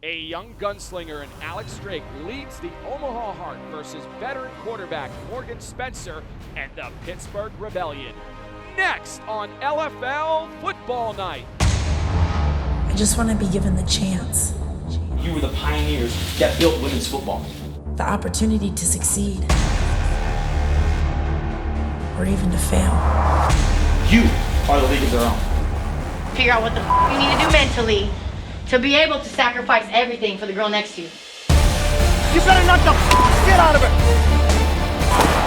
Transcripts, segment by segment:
A young gunslinger in Alex Drake leads the Omaha Heart versus veteran quarterback Morgan Spencer and the Pittsburgh Rebellion. Next on LFL Football Night. I just want to be given the chance. You were the pioneers that built women's football. The opportunity to succeed. Or even to fail. You are the league of their own. Figure out what the you need to do mentally to be able to sacrifice everything for the girl next to you. You better knock the shit out of it.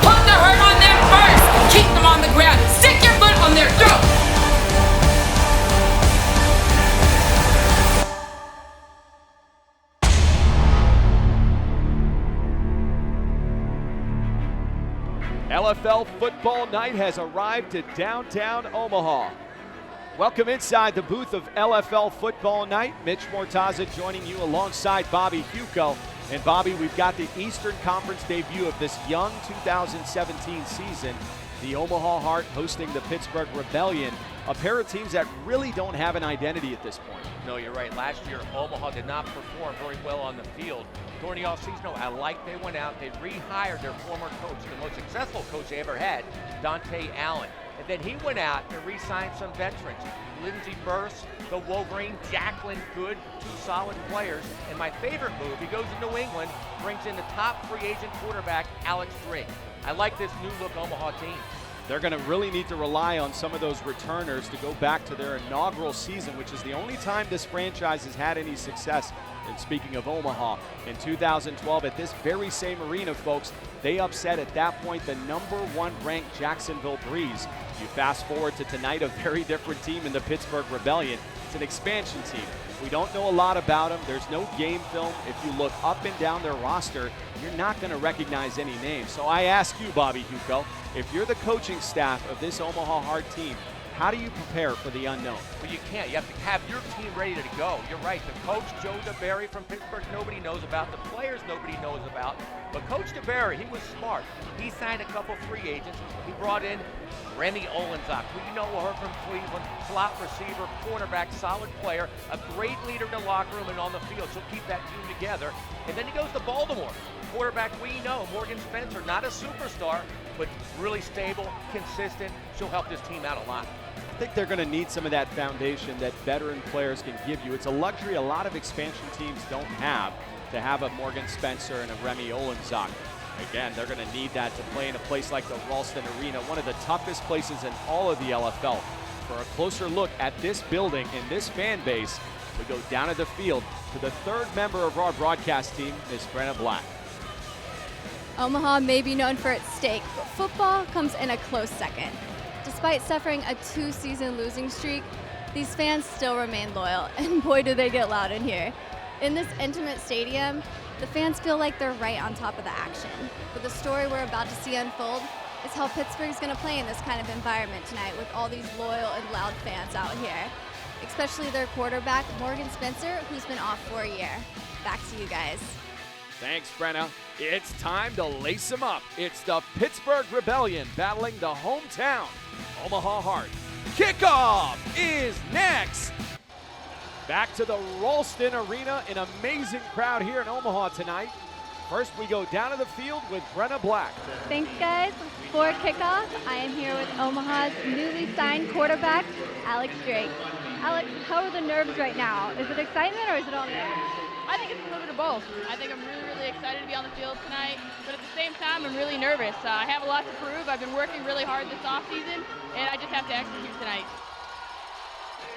Put the hurt on them first. Keep them on the ground. Stick your foot on their throat. LFL Football Night has arrived to downtown Omaha. Welcome inside the booth of LFL Football Night. Mitch Mortaza joining you alongside Bobby Huco. And Bobby, we've got the Eastern Conference debut of this young 2017 season. The Omaha Heart hosting the Pittsburgh Rebellion, a pair of teams that really don't have an identity at this point. No, you're right. Last year, Omaha did not perform very well on the field. During the offseason, I like they went out, they rehired their former coach, the most successful coach they ever had, Dante Allen. And then he went out and re-signed some veterans. Lindsey Burse, the Wolverine, Jacqueline Good, two solid players. And my favorite move, he goes to New England, brings in the top free agent quarterback, Alex Drake. I like this new look Omaha team. They're going to really need to rely on some of those returners to go back to their inaugural season, which is the only time this franchise has had any success. And speaking of Omaha, in 2012 at this very same arena, folks, they upset at that point the #1 ranked Jacksonville Breeze. You fast forward to tonight, a very different team in the Pittsburgh Rebellion. It's an expansion team. We don't know a lot about them. There's no game film. If you look up and down their roster, you're not going to recognize any names. So I ask you, Bobby Huco, if you're the coaching staff of this Omaha Heart team, how do you prepare for the unknown? Well, you can't. You have to have your team ready to go. You're right. The coach, Joe DeBerry from Pittsburgh, nobody knows about. The players, nobody knows about. But Coach DeBerry, he was smart. He signed a couple free agents. He brought in Remy Olenzak, who you know her from Cleveland, slot receiver, cornerback, solid player, a great leader in the locker room and on the field. She'll keep that team together. And then he goes to Baltimore. Quarterback we know, Morgan Spencer, not a superstar, but really stable, consistent. She'll help this team out a lot. I think they're going to need some of that foundation that veteran players can give you. It's a luxury a lot of expansion teams don't have, to have a Morgan Spencer and a Remy Olenzak. Again, they're going to need that to play in a place like the Ralston Arena, one of the toughest places in all of the LFL. For a closer look at this building and this fan base, we go down to the field to the third member of our broadcast team, Ms. Brenna Black. Omaha may be known for its steak, but football comes in a close second. Despite suffering a 2-season losing streak, these fans still remain loyal, and boy do they get loud in here. In this intimate stadium, the fans feel like they're right on top of the action. But the story we're about to see unfold is how Pittsburgh's going to play in this kind of environment tonight with all these loyal and loud fans out here. Especially their quarterback, Morgan Spencer, who's been off for a year. Back to you guys. Thanks, Brenna. It's time to lace them up. It's the Pittsburgh Rebellion battling the hometown Omaha Heart. Kickoff is next. Back to the Ralston Arena, an amazing crowd here in Omaha tonight. First, we go down to the field with Brenna Black. Thanks, guys. For kickoff, I am here with Omaha's newly signed quarterback, Alex Drake. Alex, how are the nerves right now? Is it excitement or is it all nerves? I think it's a little bit of both. I think I'm really excited to be on the field tonight, but at the same time, I'm really nervous. I have a lot to prove. I've been working really hard this offseason, and I just have to execute tonight.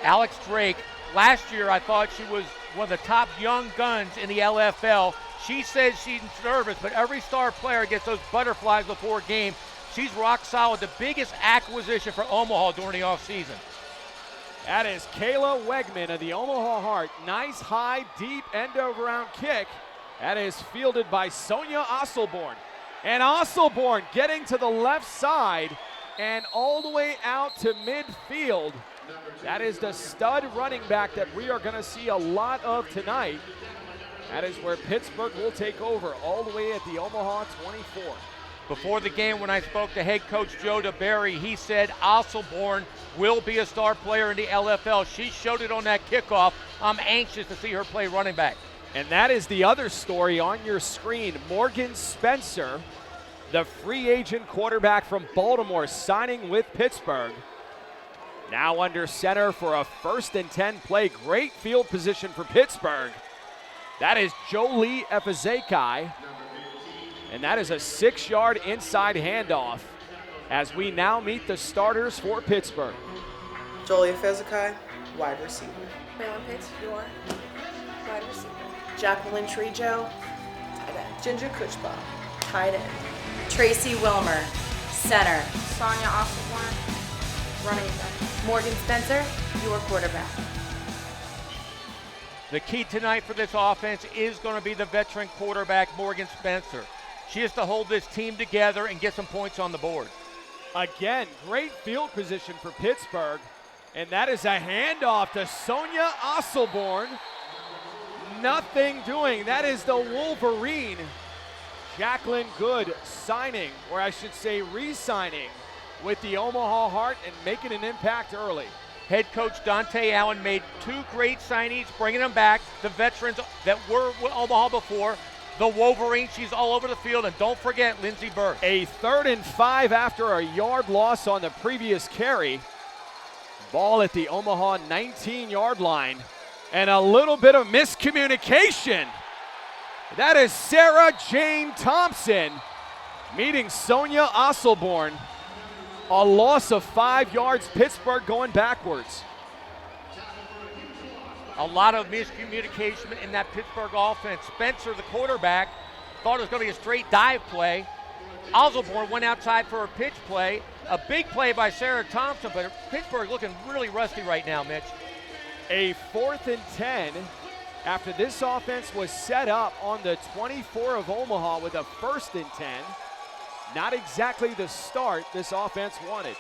Alex Drake, last year I thought she was one of the top young guns in the LFL. She says she's nervous, but every star player gets those butterflies before a game. She's rock solid, the biggest acquisition for Omaha during the offseason. That is Kayla Wegman of the Omaha Heart. Nice, high, deep end-over-round kick. That is fielded by Sonia Osselborn. And Osselborn getting to the left side and all the way out to midfield. That is the stud running back that we are going to see a lot of tonight. That is where Pittsburgh will take over all the way at the Omaha 24. Before the game, when I spoke to head coach Joe DeBerry, he said Osselborn will be a star player in the LFL. She showed it on that kickoff. I'm anxious to see her play running back. And that is the other story on your screen. Morgan Spencer, the free agent quarterback from Baltimore, signing with Pittsburgh. Now under center for a 1st and 10 play. Great field position for Pittsburgh. That is Jolie Efezekai. And that is a 6-yard inside handoff as we now meet the starters for Pittsburgh. Jolie Efezekai, wide receiver. Marilyn Pitts, your wide receiver. Jacqueline Trejo, tight end. Ginger Kuchba, tight end. Tracy Wilmer, center. Sonia Osborne, running back. Morgan Spencer, your quarterback. The key tonight for this offense is going to be the veteran quarterback, Morgan Spencer. She has to hold this team together and get some points on the board. Again, great field position for Pittsburgh. And that is a handoff to Sonia Osborne. Nothing doing. That is the Wolverine. Jacqueline Good signing, or I should say re-signing, with the Omaha Heart and making an impact early. Head coach Dante Allen made 2 great signings, bringing them back. The veterans that were with Omaha before. The Wolverine, she's all over the field. And don't forget Lindsey Burke. A 3rd and 5 after a yard loss on the previous carry. Ball at the Omaha 19-yard line. And a little bit of miscommunication. That is Sarah Jane Thompson meeting Sonia Osborne. A loss of 5 yards, Pittsburgh going backwards. A lot of miscommunication in that Pittsburgh offense. Spencer, the quarterback, thought it was going to be a straight dive play. Osborne went outside for a pitch play. A big play by Sarah Thompson, but Pittsburgh looking really rusty right now, Mitch. A 4th and 10 after this offense was set up on the 24 of Omaha with a 1st and 10. Not exactly the start this offense wanted.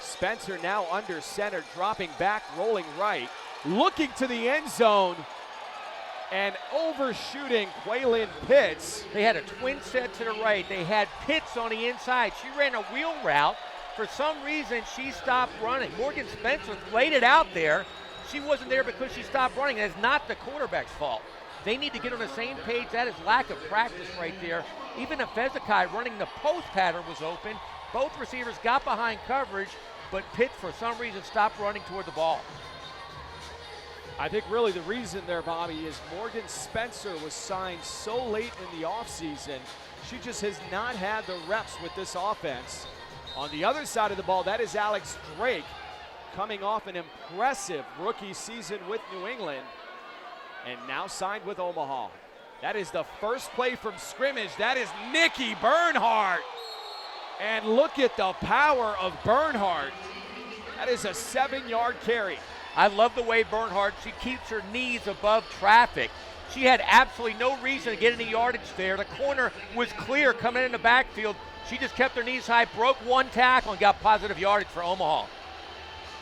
Spencer now under center, dropping back, rolling right, looking to the end zone, and overshooting Quaylin Pitts. They had a twin set to the right. They had Pitts on the inside. She ran a wheel route. For some reason, she stopped running. Morgan Spencer laid it out there. She wasn't there because she stopped running. That's not the quarterback's fault. They need to get on the same page. That is lack of practice right there. Even if Efezekai running the post pattern was open, both receivers got behind coverage, but Pitts for some reason stopped running toward the ball. I think really the reason there, Bobby, is Morgan Spencer was signed so late in the offseason. She just has not had the reps with this offense. On the other side of the ball, that is Alex Drake, coming off an impressive rookie season with New England and now signed with Omaha. That is the first play from scrimmage. That is Nikki Bernhardt. And look at the power of Bernhardt. That is a 7-yard carry. I love the way Bernhardt, she keeps her knees above traffic. She had absolutely no reason to get any yardage there. The corner was clear coming in the backfield. She just kept her knees high, broke 1 tackle, and got positive yardage for Omaha.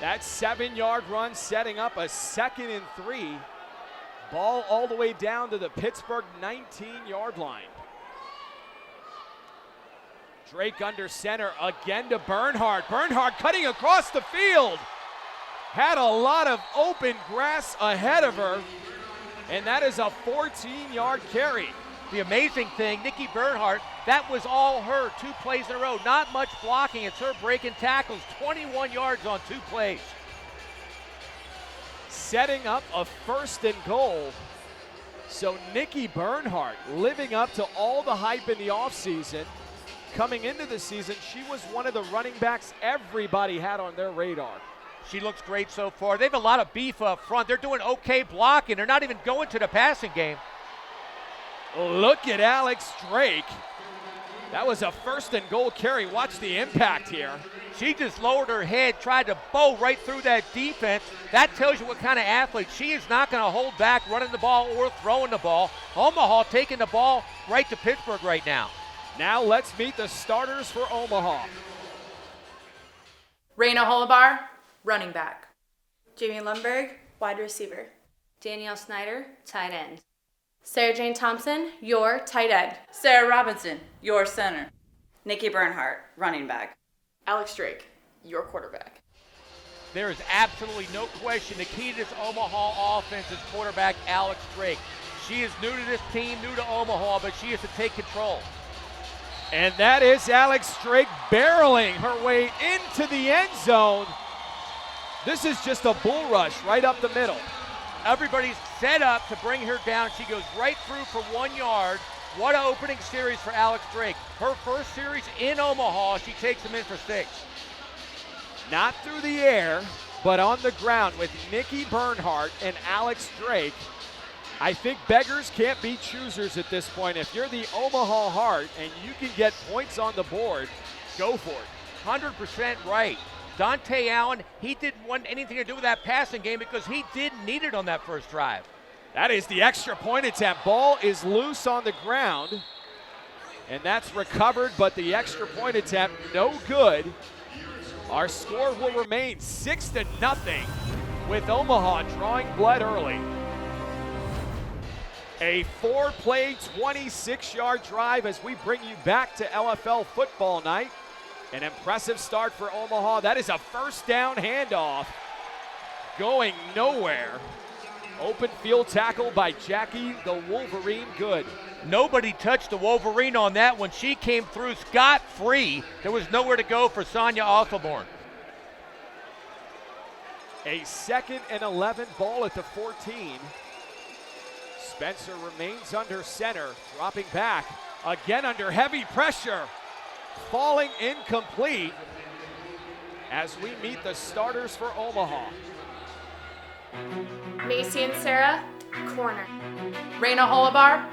That 7-yard run setting up a 2nd and 3. Ball all the way down to the Pittsburgh 19-yard line. Drake under center again to Bernhardt. Bernhardt cutting across the field. Had a lot of open grass ahead of her, and that is a 14-yard carry. The amazing thing, Nikki Bernhardt, that was all her, 2 plays in a row. Not much blocking. It's her breaking tackles, 21 yards on 2 plays. Setting up a 1st and goal. So Nikki Bernhardt living up to all the hype in the offseason. Coming into the season, she was one of the running backs everybody had on their radar. She looks great so far. They have a lot of beef up front. They're doing okay blocking. They're not even going to the passing game. Look at Alex Drake. That was a 1st and goal carry. Watch the impact here. She just lowered her head, tried to bow right through that defense. That tells you what kind of athlete. She is not going to hold back running the ball or throwing the ball. Omaha taking the ball right to Pittsburgh right now. Now let's meet the starters for Omaha. Raina Holabar, running back. Jamie Lundberg, wide receiver. Danielle Snyder, tight end. Sarah Jane Thompson, your tight end. Sarah Robinson, your center. Nikki Bernhardt, running back. Alex Drake, your quarterback. There is absolutely no question the key to this Omaha offense is quarterback Alex Drake. She is new to this team, new to Omaha, but she has to take control. And that is Alex Drake barreling her way into the end zone. This is just a bull rush right up the middle. Everybody's set up to bring her down. She goes right through for 1 yard. What an opening series for Alex Drake. Her first series in Omaha, she takes them in for 6. Not through the air, but on the ground with Nikki Bernhardt and Alex Drake. I think beggars can't be choosers at this point. If you're the Omaha Heart and you can get points on the board, go for it. 100% right. Dante Allen, he didn't want anything to do with that passing game because he didn't need it on that first drive. That is the extra point attempt. Ball is loose on the ground, and that's recovered, but the extra point attempt, no good. Our score will remain 6-0 with Omaha drawing blood early. A 4-play, 26-yard drive as we bring you back to LFL football night. An impressive start for Omaha. That is a first down handoff going nowhere. Open field tackle by Jackie the Wolverine Good. Nobody touched the Wolverine on that one. She came through scot-free. There was nowhere to go for Sonia Osselborn. A 2nd and 11 ball at the 14. Spencer remains under center, dropping back, again under heavy pressure, falling incomplete as we meet the starters for Omaha. Macy and Sarah, corner. Raina Holabar,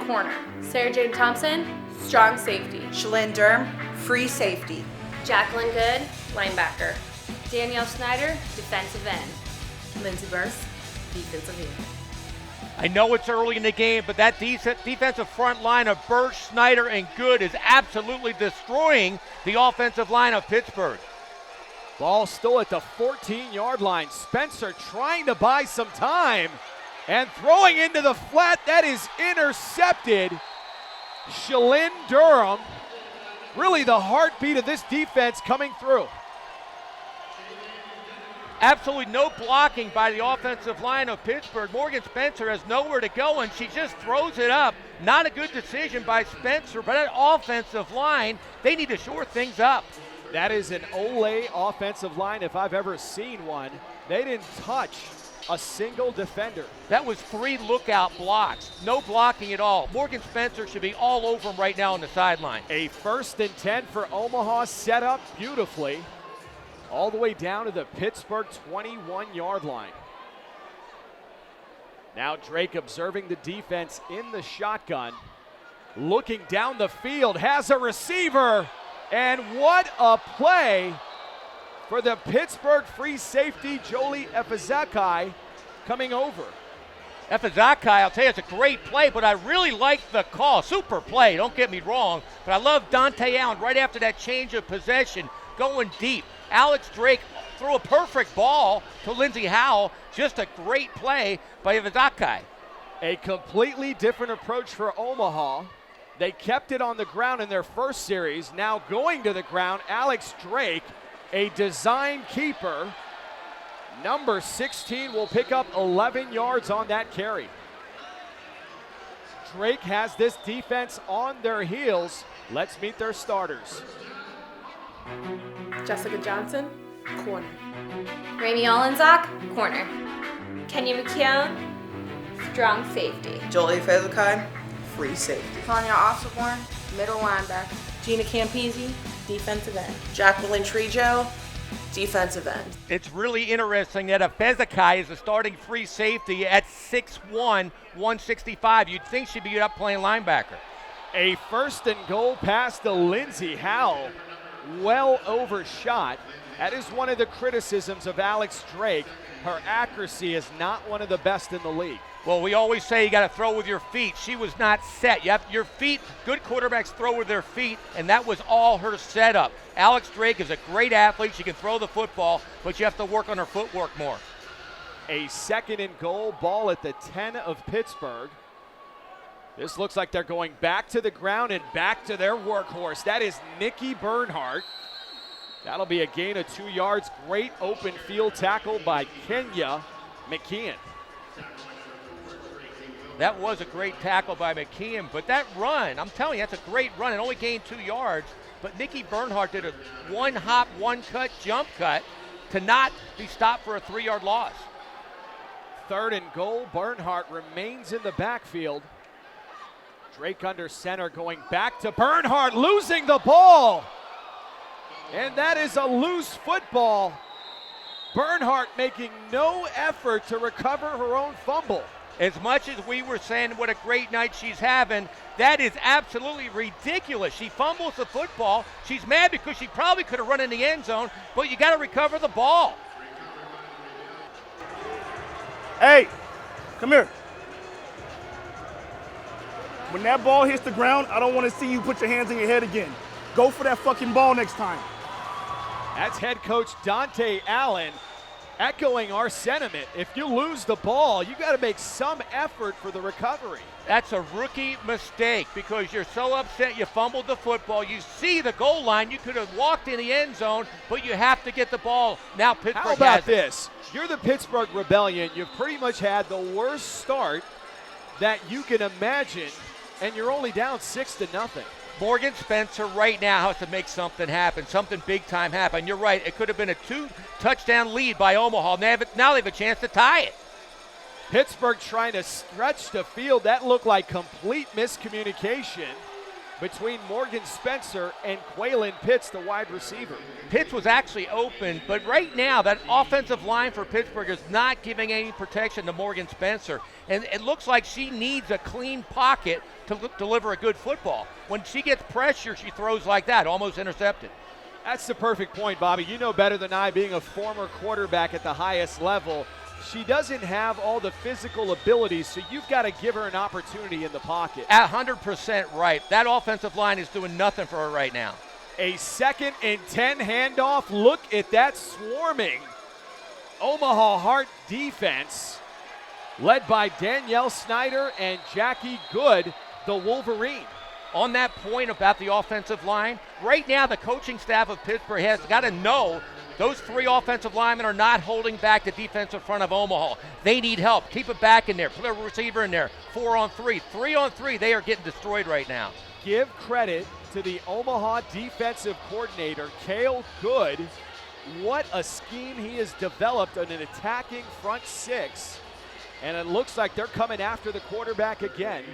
corner. Sarah Jane Thompson, strong safety. Shalyn Durham, free safety. Jacqueline Good, linebacker. Danielle Snyder, defensive end. Lindsay Burst, defensive end. I know it's early in the game, but that defensive front line of Burch, Snyder, and Good is absolutely destroying the offensive line of Pittsburgh. Ball still at the 14-yard line. Spencer trying to buy some time and throwing into the flat. That is intercepted. Shalyn Durham, really the heartbeat of this defense coming through. Absolutely no blocking by the offensive line of Pittsburgh. Morgan Spencer has nowhere to go, and she just throws it up. Not a good decision by Spencer, but that offensive line, they need to shore things up. That is an Olay offensive line if I've ever seen one. They didn't touch a single defender. That was 3 lookout blocks. No blocking at all. Morgan Spencer should be all over him right now on the sideline. A 1st and 10 for Omaha, set up beautifully all the way down to the Pittsburgh 21-yard line. Now Drake observing the defense in the shotgun. Looking down the field, has a receiver. And what a play for the Pittsburgh free safety, Jolie Efizakai, coming over. Efizakai, I'll tell you, it's a great play, but I really like the call. Super play, don't get me wrong. But I love Dante Allen right after that change of possession, going deep. Alex Drake threw a perfect ball to Lindsey Howell. Just a great play by Efizakai. A completely different approach for Omaha. They kept it on the ground in their first series. Now going to the ground, Alex Drake, a design keeper. Number 16 will pick up 11 yards on that carry. Drake has this defense on their heels. Let's meet their starters. Jessica Johnson, corner. Rami Allenzock, corner. Kenya McKeown, strong safety. Jolie Fezakai, free safety. Sonia Osselborn, middle linebacker. Gina Campese, defensive end. Jacqueline Trejo, defensive end. It's really interesting that Fezakai is the starting free safety at 6'1", 165. You'd think she'd be up playing linebacker. A 1st and goal pass to Lindsey Howell. Well overshot. That is one of the criticisms of Alex Drake. Her accuracy is not one of the best in the league. Well, we always say you got to throw with your feet. She was not set. You have your feet. Good quarterbacks throw with their feet, and that was all her setup. Alex Drake is a great athlete. She can throw the football, but you have to work on her footwork more. A 2nd and goal, ball at the 10 of Pittsburgh. This looks like they're going back to the ground and back to their workhorse. That is Nikki Bernhardt. That'll be a gain of 2 yards. Great open field tackle by Kenya McKeon. That was a great tackle by McKeon, but that run, I'm telling you, that's a great run. It only gained 2 yards, but Nikki Bernhardt did a one-hop, one-cut, jump cut to not be stopped for a 3-yard loss. 3rd and goal. Bernhardt remains in the backfield. Drake under center, going back to Bernhardt, losing the ball. And that is a loose football. Bernhardt making no effort to recover her own fumble. As much as we were saying what a great night she's having, that is absolutely ridiculous. She fumbles the football. She's mad because she probably could have run in the end zone, but you got to recover the ball. Hey, come here. When that ball hits the ground, I don't want to see you put your hands on your head again. Go for that fucking ball next time. That's head coach Dante Allen echoing our sentiment. If you lose the ball, you got to make some effort for the recovery. That's a rookie mistake because you're so upset you fumbled the football. You see the goal line. You could have walked in the end zone, but you have to get the ball. Now Pittsburgh How about has it. this? You're the Pittsburgh Rebellion. You've pretty much had the worst start that you can imagine, and you're only down 6-0. Morgan Spencer right now has to make something happen, something big time happen. You're right, it could have been a 2-touchdown lead by Omaha. Now they have a chance to tie it. Pittsburgh trying to stretch the field. That looked like complete miscommunication between Morgan Spencer and Quaylen Pitts, the wide receiver. Pitts was actually open, but right now that offensive line for Pittsburgh is not giving any protection to Morgan Spencer. And it looks like she needs a clean pocket to deliver a good football. When she gets pressure, she throws like that, almost intercepted. That's the perfect point, Bobby. You know better than I, being a former quarterback at the highest level. She doesn't have all the physical abilities, so you've got to give her an opportunity in the pocket. 100% right. That offensive line is doing nothing for her right now. A 2nd and 10 handoff. Look at that swarming Omaha Hart defense, led by Danielle Snyder and Jackie Good, the Wolverine. On that point about the offensive line, right now the coaching staff of Pittsburgh has got to know those 3 offensive linemen are not holding back the defensive front of Omaha. They need help. Keep it back in there. Put a receiver in there. 4-on-3. 3-on-3. They are getting destroyed right now. Give credit to the Omaha defensive coordinator, Cale Good. What a scheme he has developed on an attacking front 6. And it looks like they're coming after the quarterback again.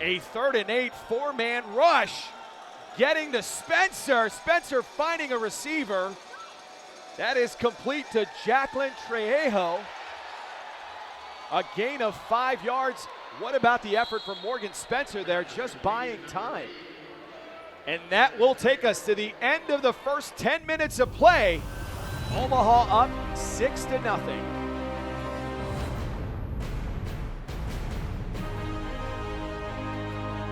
A 3rd and 8, 4-man rush. Getting to Spencer. Spencer finding a receiver. That is complete to Jacqueline Trejo. A gain of 5 yards. What about the effort from Morgan Spencer there, just buying time? And that will take us to the end of the first 10 minutes of play. Omaha up 6-0.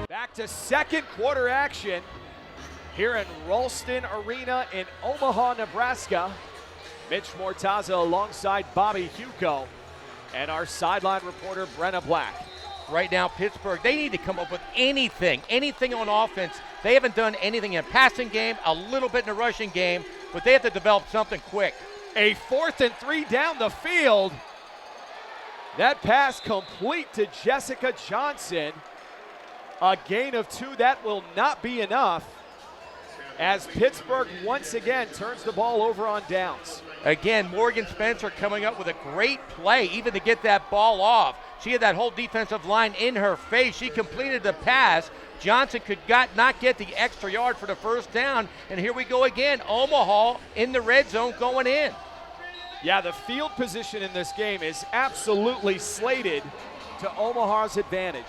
Back to second quarter action here in Ralston Arena in Omaha, Nebraska. Mitch Mortaza alongside Bobby Hugo and our sideline reporter, Brenna Black. Right now, Pittsburgh, they need to come up with anything on offense. They haven't done anything in passing game, a little bit in the rushing game, but they have to develop something quick. A 4th and 3 down the field. That pass complete to Jessica Johnson. A gain of 2, that will not be enough as Pittsburgh once again turns the ball over on downs. Again, Morgan Spencer coming up with a great play, even to get that ball off. She had that whole defensive line in her face. She completed the pass. Johnson could not get the extra yard for the first down, and here we go again. Omaha in the red zone going in. Yeah, the field position in this game is absolutely slated to Omaha's advantage.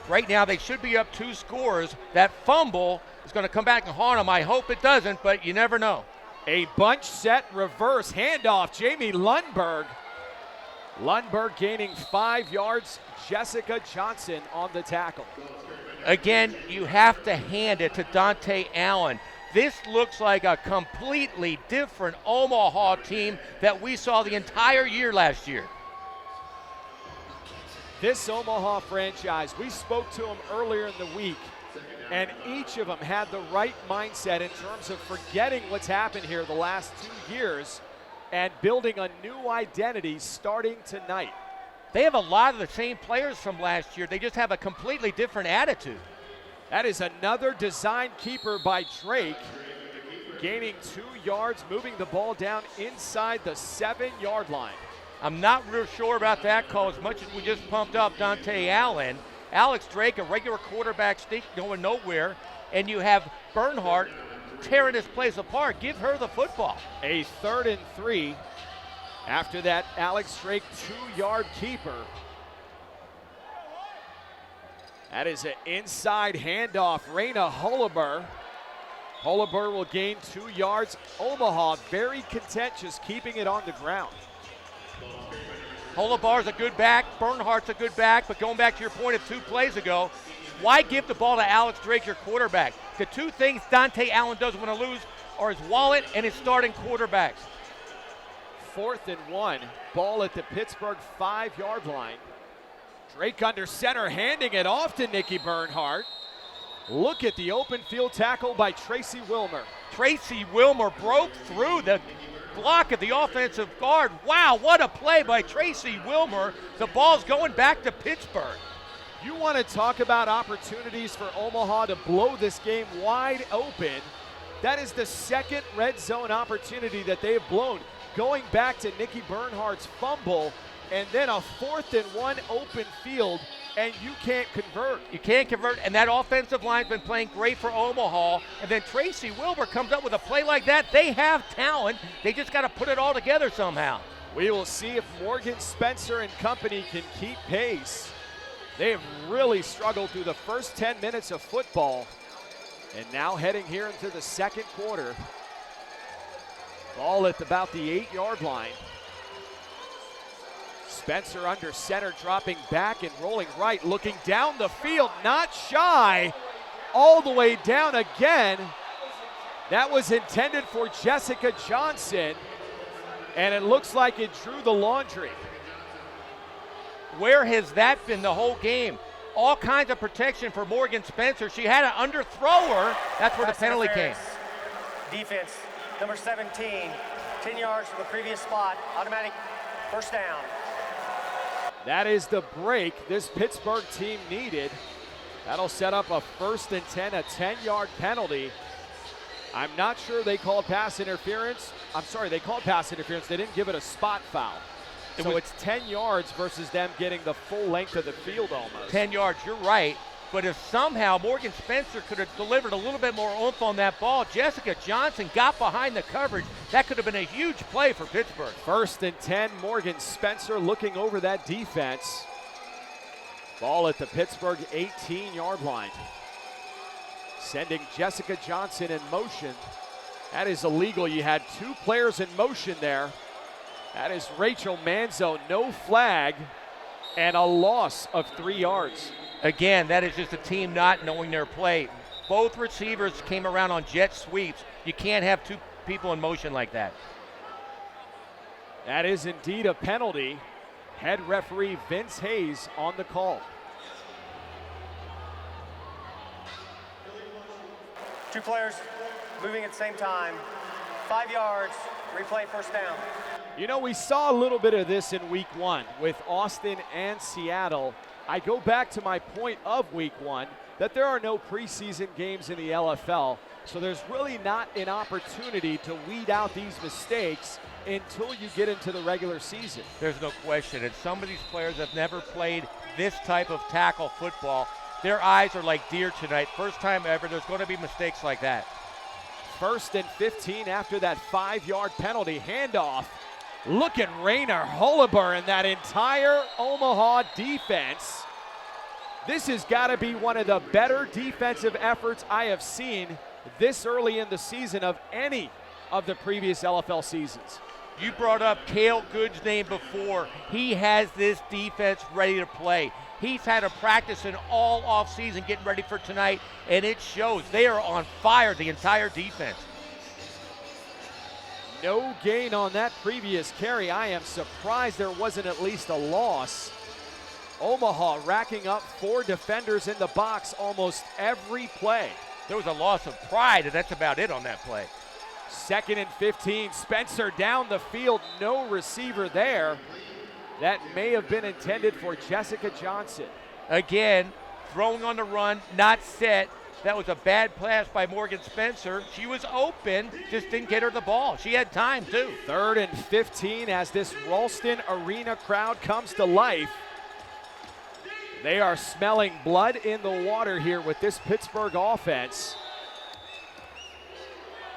Right now, they should be up 2 scores. That fumble is going to come back and haunt them. I hope it doesn't, but you never know. A bunch set reverse handoff. Jamie Lundberg. Lundberg gaining 5 yards. Jessica Johnson on the tackle. Again, you have to hand it to Dante Allen. This looks like a completely different Omaha team that we saw the entire year last year. This Omaha franchise, we spoke to them earlier in the week, and each of them had the right mindset in terms of forgetting what's happened here the last 2 years and building a new identity starting tonight. They have a lot of the same players from last year. They just have a completely different attitude. That is another design keeper by Drake, gaining 2 yards, moving the ball down inside the 7-yard line. I'm not real sure about that call as much as we just pumped up Dante Allen. Alex Drake, a regular quarterback sneak going nowhere, and you have Bernhardt tearing this place apart. Give her the football. A 3rd and 3 after that Alex Drake 2-yard keeper. That is an inside handoff. Raina Holibar. Holibar will gain 2 yards. Omaha very contentious, keeping it on the ground. Holibar's a good back. Bernhardt's a good back. But going back to your point of 2 plays ago, why give the ball to Alex Drake, your quarterback? The 2 things Dante Allen doesn't want to lose are his wallet and his starting quarterback. 4th and 1. Ball at the Pittsburgh 5-yard line. Drake under center, handing it off to Nicky Bernhardt. Look at the open field tackle by Tracy Wilmer. Tracy Wilmer broke through the block of the offensive guard. Wow, what a play by Tracy Wilmer. The ball's going back to Pittsburgh. You want to talk about opportunities for Omaha to blow this game wide open. That is the 2nd red zone opportunity that they have blown. Going back to Nicky Bernhardt's fumble, and then a 4th and 1 open field, and you can't convert. You can't convert, and that offensive line's been playing great for Omaha. And then Tracy Wilmer comes up with a play like that. They have talent. They just got to put it all together somehow. We will see if Morgan Spencer and company can keep pace. They have really struggled through the first 10 minutes of football, and now heading here into the 2nd quarter. Ball at about the 8-yard line. Spencer under center, dropping back and rolling right, looking down the field, not shy, all the way down again. That was intended for Jessica Johnson, and it looks like it drew the laundry. Where has that been the whole game? All kinds of protection for Morgan Spencer. She had to underthrow her. That's where the penalty came. Defense, number 17, 10 yards from the previous spot, automatic first down. That is the break this Pittsburgh team needed. That'll set up a 1st and 10, a 10-yard penalty. I'm not sure they called pass interference. I'm sorry, they called pass interference. They didn't give it a spot foul. So it's 10 yards versus them getting the full length of the field almost. 10 yards, you're right. But if somehow Morgan Spencer could have delivered a little bit more oomph on that ball, Jessica Johnson got behind the coverage, that could have been a huge play for Pittsburgh. 1st and 10, Morgan Spencer looking over that defense. Ball at the Pittsburgh 18-yard line. Sending Jessica Johnson in motion. That is illegal. You had 2 players in motion there. That is Rachel Manzo, no flag, and a loss of 3 yards. Again, that is just a team not knowing their play. Both receivers came around on jet sweeps. You can't have 2 people in motion like that. That is indeed a penalty. Head referee Vince Hayes on the call. 2 players moving at the same time, 5 yards, replay first down. You know, we saw a little bit of this in week 1 with Austin and Seattle. I go back to my point of week 1 that there are no preseason games in the LFL, so there's really not an opportunity to weed out these mistakes until you get into the regular season. There's no question, and some of these players have never played this type of tackle football. Their eyes are like deer tonight. First time ever, there's going to be mistakes like that. 1st and 15 after that 5-yard penalty handoff. Look at Raina Holibar and that entire Omaha defense. This has got to be one of the better defensive efforts I have seen this early in the season of any of the previous LFL seasons. You brought up Cale Good's name before. He has this defense ready to play. He's had a practice in all offseason getting ready for tonight, and it shows. They are on fire, the entire defense. No gain on that previous carry. I am surprised there wasn't at least a loss. Omaha racking up 4 defenders in the box almost every play. There was a loss of pride, and that's about it on that play. 2nd and 15, Spencer down the field, no receiver there. that may have been intended for Jessica Johnson. Again, throwing on the run, not set. That was a bad pass by Morgan Spencer. She was open, just didn't get her the ball. She had time too. 3rd and 15 as this Ralston Arena crowd comes to life. They are smelling blood in the water here with this Pittsburgh offense.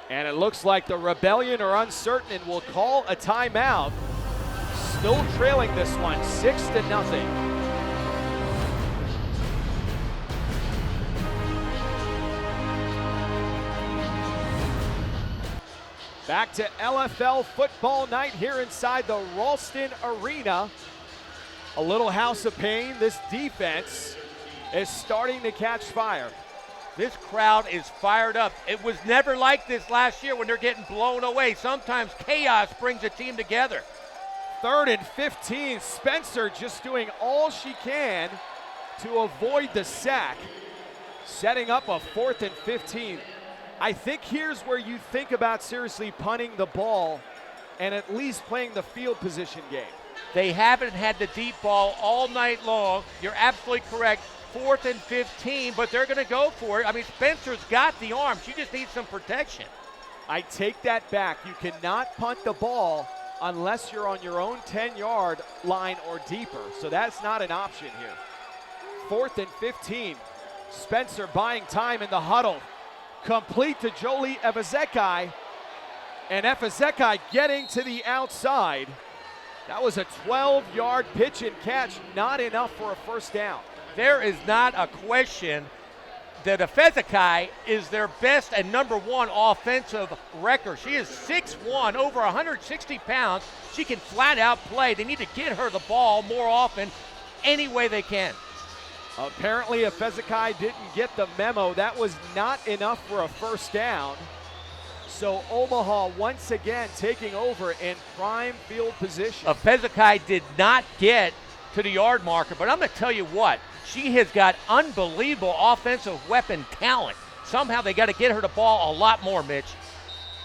And it looks like the Rebellion are uncertain and will call a timeout. Still trailing this one, 6-0. Back to LFL football night here inside the Ralston Arena. A little house of pain. This defense is starting to catch fire. This crowd is fired up. It was never like this last year when they're getting blown away. Sometimes chaos brings a team together. 3rd and 15. Spencer just doing all she can to avoid the sack. Setting up a 4th and 15. I think here's where you think about seriously punting the ball and at least playing the field position game. They haven't had the deep ball all night long. You're absolutely correct. 4th and 15, but they're going to go for it. I mean, Spencer's got the arm. She just needs some protection. I take that back. You cannot punt the ball unless you're on your own 10-yard line or deeper. So that's not an option here. 4th and 15. Spencer buying time in the huddle. Complete to Jolie Efazekai, and Efazekai getting to the outside. That was a 12-yard pitch and catch, not enough for a first down. There is not a question that Efazekai is their best and #1 offensive record. She is 6'1", over 160 pounds. She can flat out play. They need to get her the ball more often, any way they can. Apparently, Efazekai didn't get the memo. That was not enough for a first down. So Omaha once again taking over in prime field position. Efazekai did not get to the yard marker, but I'm going to tell you what, she has got unbelievable offensive weapon talent. Somehow they got to get her the ball a lot more, Mitch.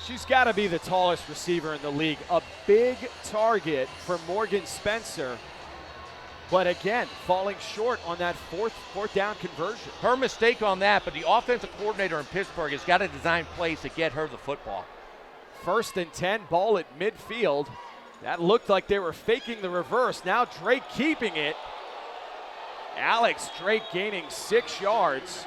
She's got to be the tallest receiver in the league. A big target for Morgan Spencer. But again, falling short on that fourth down conversion. Her mistake on that, but the offensive coordinator in Pittsburgh has got to design plays to get her the football. 1st and 10, ball at midfield. That looked like they were faking the reverse. Now Drake keeping it. Alex Drake gaining 6 yards.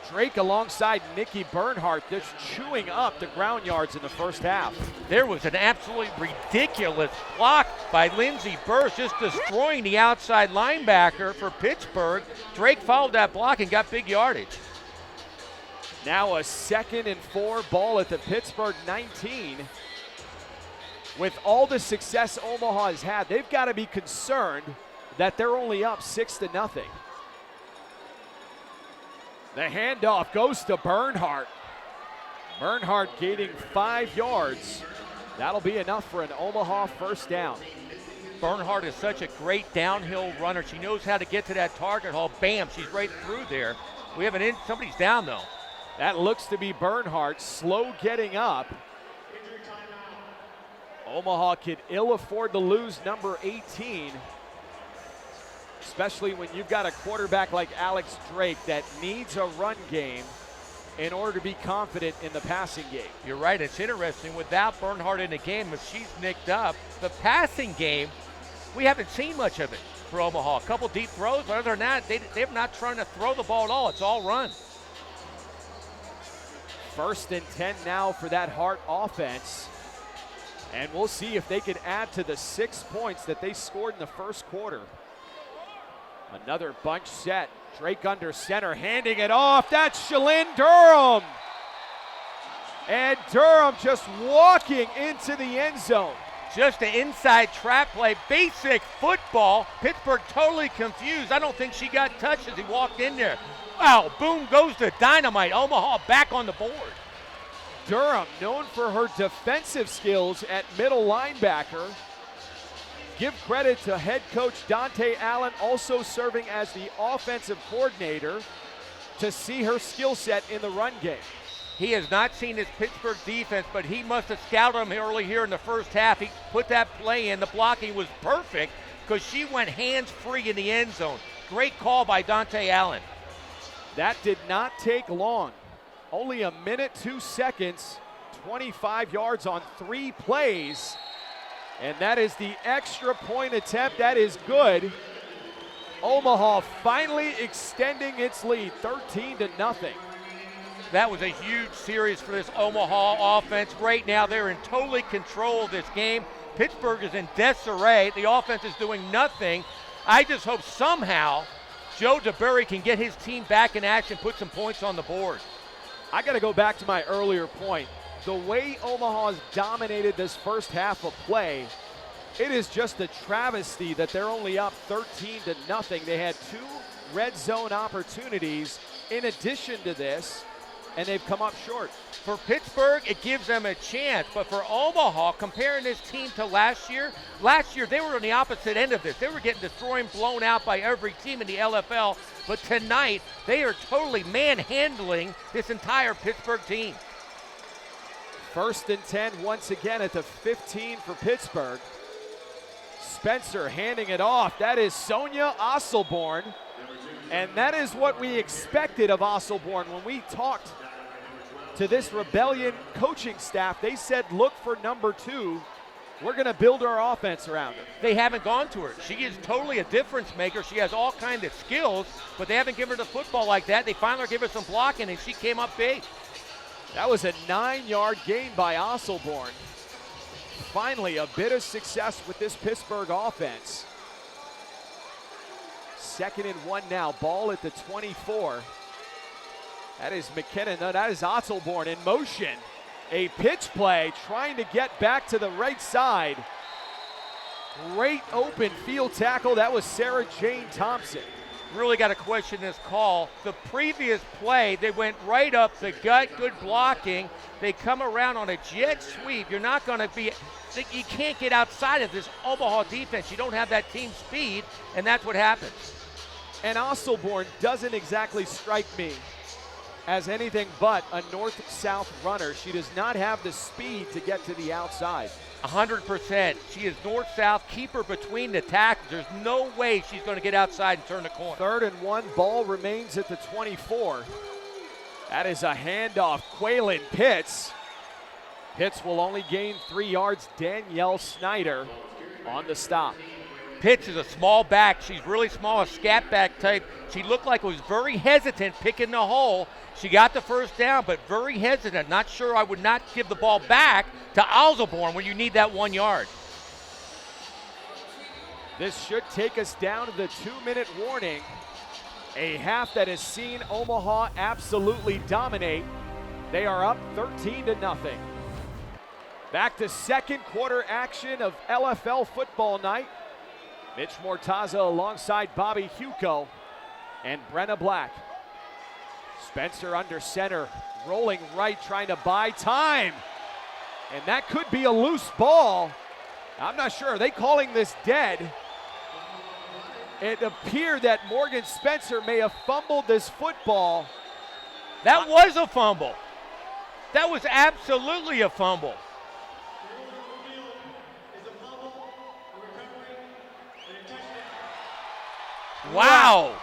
Drake alongside Nikki Bernhardt just chewing up the ground yards in the first half. There was an absolutely ridiculous block by Lindsey Burse, just destroying the outside linebacker for Pittsburgh. Drake followed that block and got big yardage. Now a 2nd and 4, ball at the Pittsburgh 19. With all the success Omaha has had, they've got to be concerned that they're only up 6-0. The handoff goes to Bernhardt. Bernhardt gaining 5 yards. That'll be enough for an Omaha first down. Bernhardt is such a great downhill runner. She knows how to get to that target hole. Bam, she's right through there. We have somebody's down though. That looks to be Bernhardt, slow getting up. Omaha could ill afford to lose number 18. Especially when you've got a quarterback like Alex Drake that needs a run game in order to be confident in the passing game. You're right, it's interesting. Without Bernhardt in the game, if she's nicked up, the passing game, we haven't seen much of it for Omaha. A couple deep throws, but other than that, they're not trying to throw the ball at all. It's all run. 1st and 10 now for that Hart offense. And we'll see if they can add to the 6 points that they scored in the first quarter. Another bunch set. Drake under center, handing it off. That's Shalyn Durham. And Durham just walking into the end zone. Just an inside trap play, basic football. Pittsburgh totally confused. I don't think she got touched as he walked in there. Wow, boom goes the dynamite. Omaha back on the board. Durham, known for her defensive skills at middle linebacker. Give credit to head coach Dante Allen, also serving as the offensive coordinator, to see her skill set in the run game. He has not seen this Pittsburgh defense, but he must have scouted them early here in the first half. He put that play in. The blocking was perfect because she went hands-free in the end zone. Great call by Dante Allen. That did not take long. Only a minute, 2 seconds, 25 yards on 3 plays. And that is the extra point attempt. That is good. Omaha finally extending its lead, 13-0. That was a huge series for this Omaha offense. Right now, they're in totally control of this game. Pittsburgh is in disarray. The offense is doing nothing. I just hope somehow Joe DeBerry can get his team back in action, put some points on the board. I got to go back to my earlier point. The way Omaha's dominated this first half of play, it is just a travesty that they're only up 13-0. They had 2 red zone opportunities in addition to this, and they've come up short. For Pittsburgh, it gives them a chance, but for Omaha, comparing this team to last year they were on the opposite end of this. They were getting destroyed and blown out by every team in the LFL, but tonight they are totally manhandling this entire Pittsburgh team. 1st and 10 once again at the 15 for Pittsburgh. Spencer handing it off. That is Sonia Osselborn. And that is what we expected of Osselborn. When we talked to this Rebellion coaching staff, they said, look for number 2. We're going to build our offense around her. They haven't gone to her. She is totally a difference maker. She has all kinds of skills, but they haven't given her the football like that. They finally gave her some blocking, and she came up big. That was a 9-yard gain by Osselborn. Finally, a bit of success with this Pittsburgh offense. 2nd and 1 now, ball at the 24. That is McKinnon, no, that is Osselborn in motion. A pitch play, trying to get back to the right side. Great open field tackle, that was Sarah Jane Thompson. Really got to question this call. The previous play, they went right up the gut, good blocking. They come around on a jet sweep. You're not going to be, you can't get outside of this Omaha defense. You don't have that team speed, and that's what happens. And Osselborn doesn't exactly strike me as anything but a north-south runner. She does not have the speed to get to the outside. 100%. She is north-south, keep her between the tackles. There's no way she's going to get outside and turn the corner. 3rd and 1, ball remains at the 24. That is a handoff, Quaylen Pitts. Pitts will only gain 3 yards. Danielle Snyder on the stop. Pitts is a small back. She's really small, a scat back type. She looked like was very hesitant picking the hole. She got the first down, but very hesitant. Not sure I would not give the ball back to Osselborn when you need that 1 yard. This should take us down to the 2-minute warning. A half that has seen Omaha absolutely dominate. They are up 13-0. Back to 2nd quarter action of LFL football night. Mitch Mortaza alongside Bobby Huco and Brenna Black. Spencer under center, rolling right, trying to buy time. And that could be a loose ball. I'm not sure. Are they calling this dead? It appeared that Morgan Spencer may have fumbled this football. That was a fumble. That was absolutely a fumble. Wow.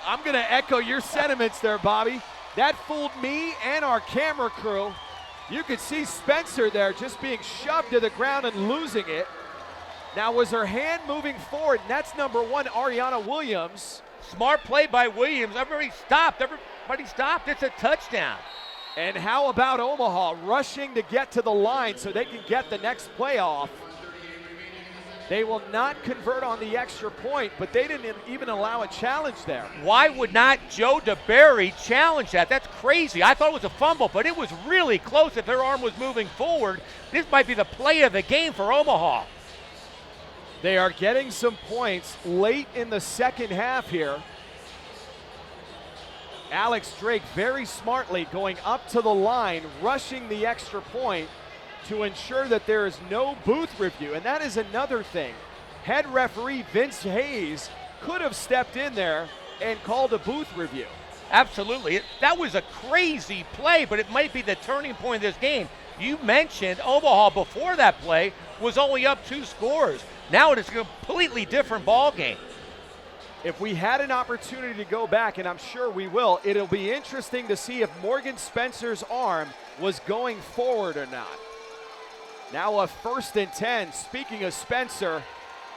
I'm going to echo your sentiments there, Bobby. That fooled me and our camera crew. You could see Spencer there just being shoved to the ground and losing it. Now, was her hand moving forward? And that's number 1, Ariana Williams. Smart play by Williams. Everybody stopped. It's a touchdown. And how about Omaha rushing to get to the line so they can get the next play off? They will not convert on the extra point, but they didn't even allow a challenge there. Why would not Joe DeBerry challenge that? That's crazy. I thought it was a fumble, but it was really close if their arm was moving forward. This might be the play of the game for Omaha. They are getting some points late in the second half here. Alex Drake very smartly going up to the line, rushing the extra point to ensure that there is no booth review. And that is another thing. Head referee Vince Hayes could have stepped in there and called a booth review. Absolutely. That was a crazy play, but it might be the turning point of this game. You mentioned Omaha before that play was only up 2 scores. Now it is a completely different ball game. If we had an opportunity to go back, and I'm sure we will, it'll be interesting to see if Morgan Spencer's arm was going forward or not. Now a 1st and 10. Speaking of Spencer,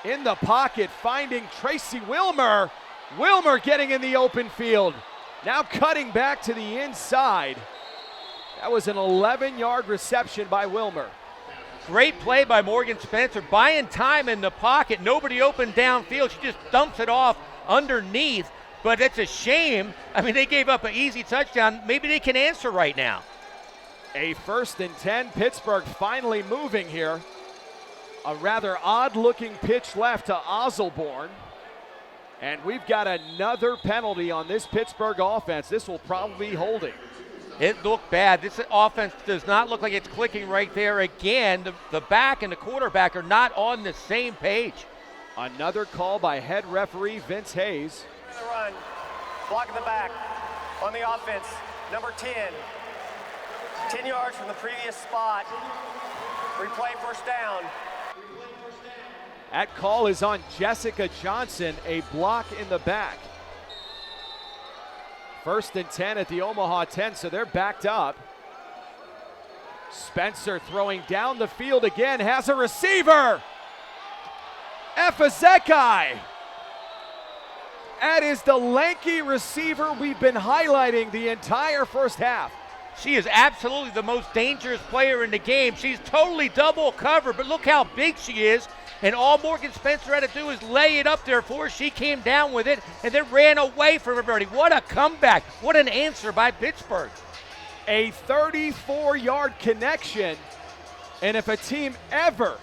in the pocket, finding Tracy Wilmer. Wilmer getting in the open field. Now cutting back to the inside. That was an 11-yard reception by Wilmer. Great play by Morgan Spencer, buying time in the pocket. Nobody open downfield. She just dumps it off underneath, but it's a shame. I mean, they gave up an easy touchdown. Maybe they can answer right now. A 1st and 10. Pittsburgh finally moving here. A rather odd-looking pitch left to Osselborn. And we've got another penalty on this Pittsburgh offense. This will probably be holding. It looked bad. This offense does not look like it's clicking right there. Again, the back and the quarterback are not on the same page. Another call by head referee Vince Hayes. The run, block in the back on the offense, number 10. 10 yards from the previous spot. Replay 1st down. That call is on Jessica Johnson, a block in the back. 1st and 10 at the Omaha 10, so they're backed up. Spencer throwing down the field again, has a receiver. Efezekai. That is the lanky receiver we've been highlighting the entire first half. She is absolutely the most dangerous player in the game. She's totally double covered, but look how big she is. And all Morgan Spencer had to do is lay it up there for her. She came down with it and then ran away from everybody. What a comeback. What an answer by Pittsburgh. A 34-yard connection. And if a team ever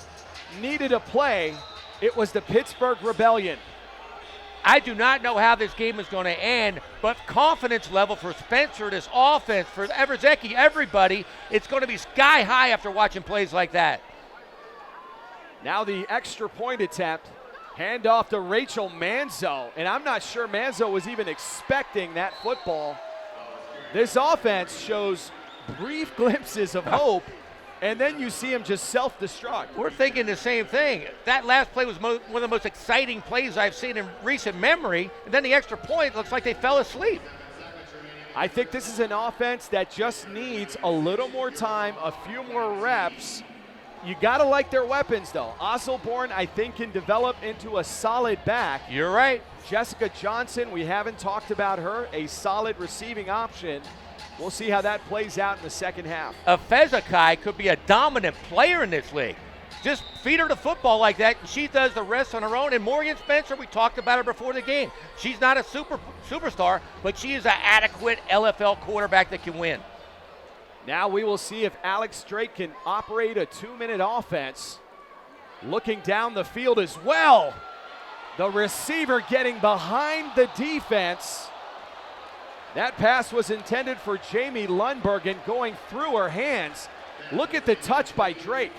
needed a play, it was the Pittsburgh Rebellion. I do not know how this game is going to end, but confidence level for Spencer, this offense, for Everzeki, everybody, it's going to be sky high after watching plays like that. Now the extra point attempt, handoff to Rachel Manzo, and I'm not sure Manzo was even expecting that football. This offense shows brief glimpses of hope, and then you see him just self-destruct. We're thinking the same thing. That last play was one of the most exciting plays I've seen in recent memory, and then the extra point looks like they fell asleep. I think this is an offense that just needs a little more time, a few more reps. You got to like their weapons, though. Osselborn, I think, can develop into a solid back. You're right. Jessica Johnson, we haven't talked about her, a solid receiving option. We'll see how that plays out in the second half. Efezekai could be a dominant player in this league. Just feed her the football like that, and she does the rest on her own. And Morgan Spencer, we talked about her before the game. She's not a superstar, but she is an adequate LFL quarterback that can win. Now we will see if Alex Drake can operate a 2-minute offense. Looking down the field as well. The receiver getting behind the defense. That pass was intended for Jamie Lundberg and going through her hands. Look at the touch by Drake.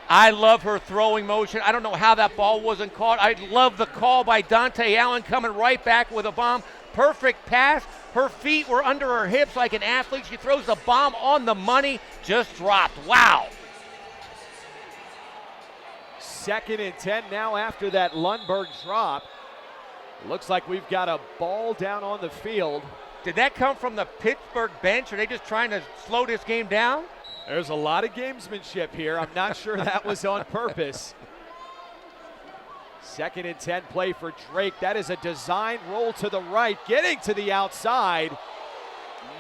I love her throwing motion. I don't know how that ball wasn't caught. I love the call by Dante Allen coming right back with a bomb. Perfect pass. Her feet were under her hips like an athlete. She throws the bomb on the money. Just dropped. Wow. 2nd and 10 now after that Lundberg drop. Looks like we've got a ball down on the field. Did that come from the Pittsburgh bench? Are they just trying to slow this game down? There's a lot of gamesmanship here. I'm not sure that was on purpose. 2nd and 10 play for Drake. That is a design roll to the right, getting to the outside,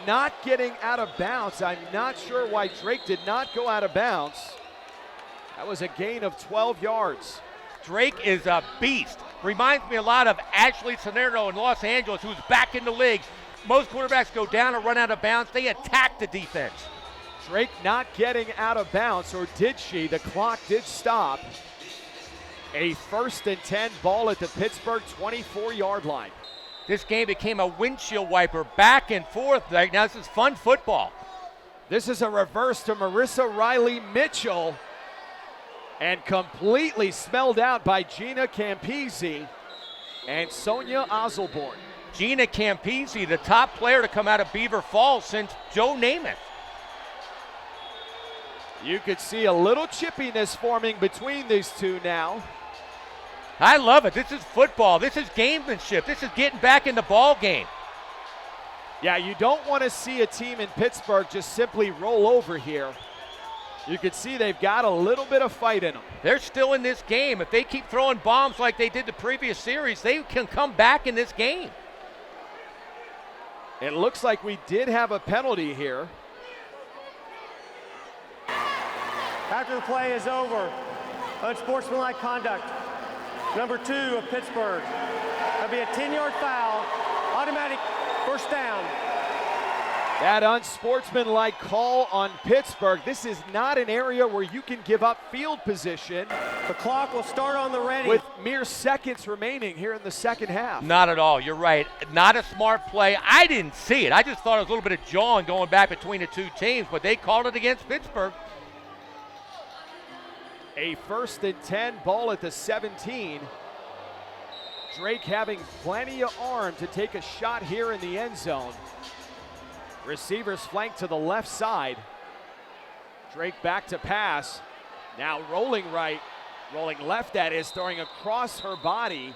not getting out of bounds. I'm not sure why Drake did not go out of bounds. That was a gain of 12 yards. Drake is a beast. Reminds me a lot of Ashley Sonero in Los Angeles, who's back in the league. Most quarterbacks go down or run out of bounds. They attack the defense. Drake not getting out of bounds, or did she? The clock did stop. A 1st and 10 ball at the Pittsburgh 24-yard line. This game became a windshield wiper back and forth. Right now, this is fun football. This is a reverse to Marissa Riley Mitchell, and completely smelled out by Gina Campisi and Sonia Osselborn. Gina Campisi, the top player to come out of Beaver Falls since Joe Namath. You could see a little chippiness forming between these two now. I love it. This is football. This is gamemanship. This is getting back in the ball game. Yeah, you don't want to see a team in Pittsburgh just simply roll over here. You can see they've got a little bit of fight in them. They're still in this game. If they keep throwing bombs like they did the previous series, they can come back in this game. It looks like we did have a penalty here. After the play is over, unsportsmanlike conduct. Number 2 of Pittsburgh. That'll be a 10-yard foul, automatic first down. That unsportsmanlike call on Pittsburgh. This is not an area where you can give up field position. The clock will start on the ready. With mere seconds remaining here in the second half. Not at all. You're right. Not a smart play. I didn't see it. I just thought it was a little bit of jawing going back between the two teams, but they called it against Pittsburgh. A 1st and 10, ball at the 17. Drake having plenty of arm to take a shot here in the end zone. Receivers flank to the left side. Drake back to pass. Now rolling right, rolling left, that is, throwing across her body.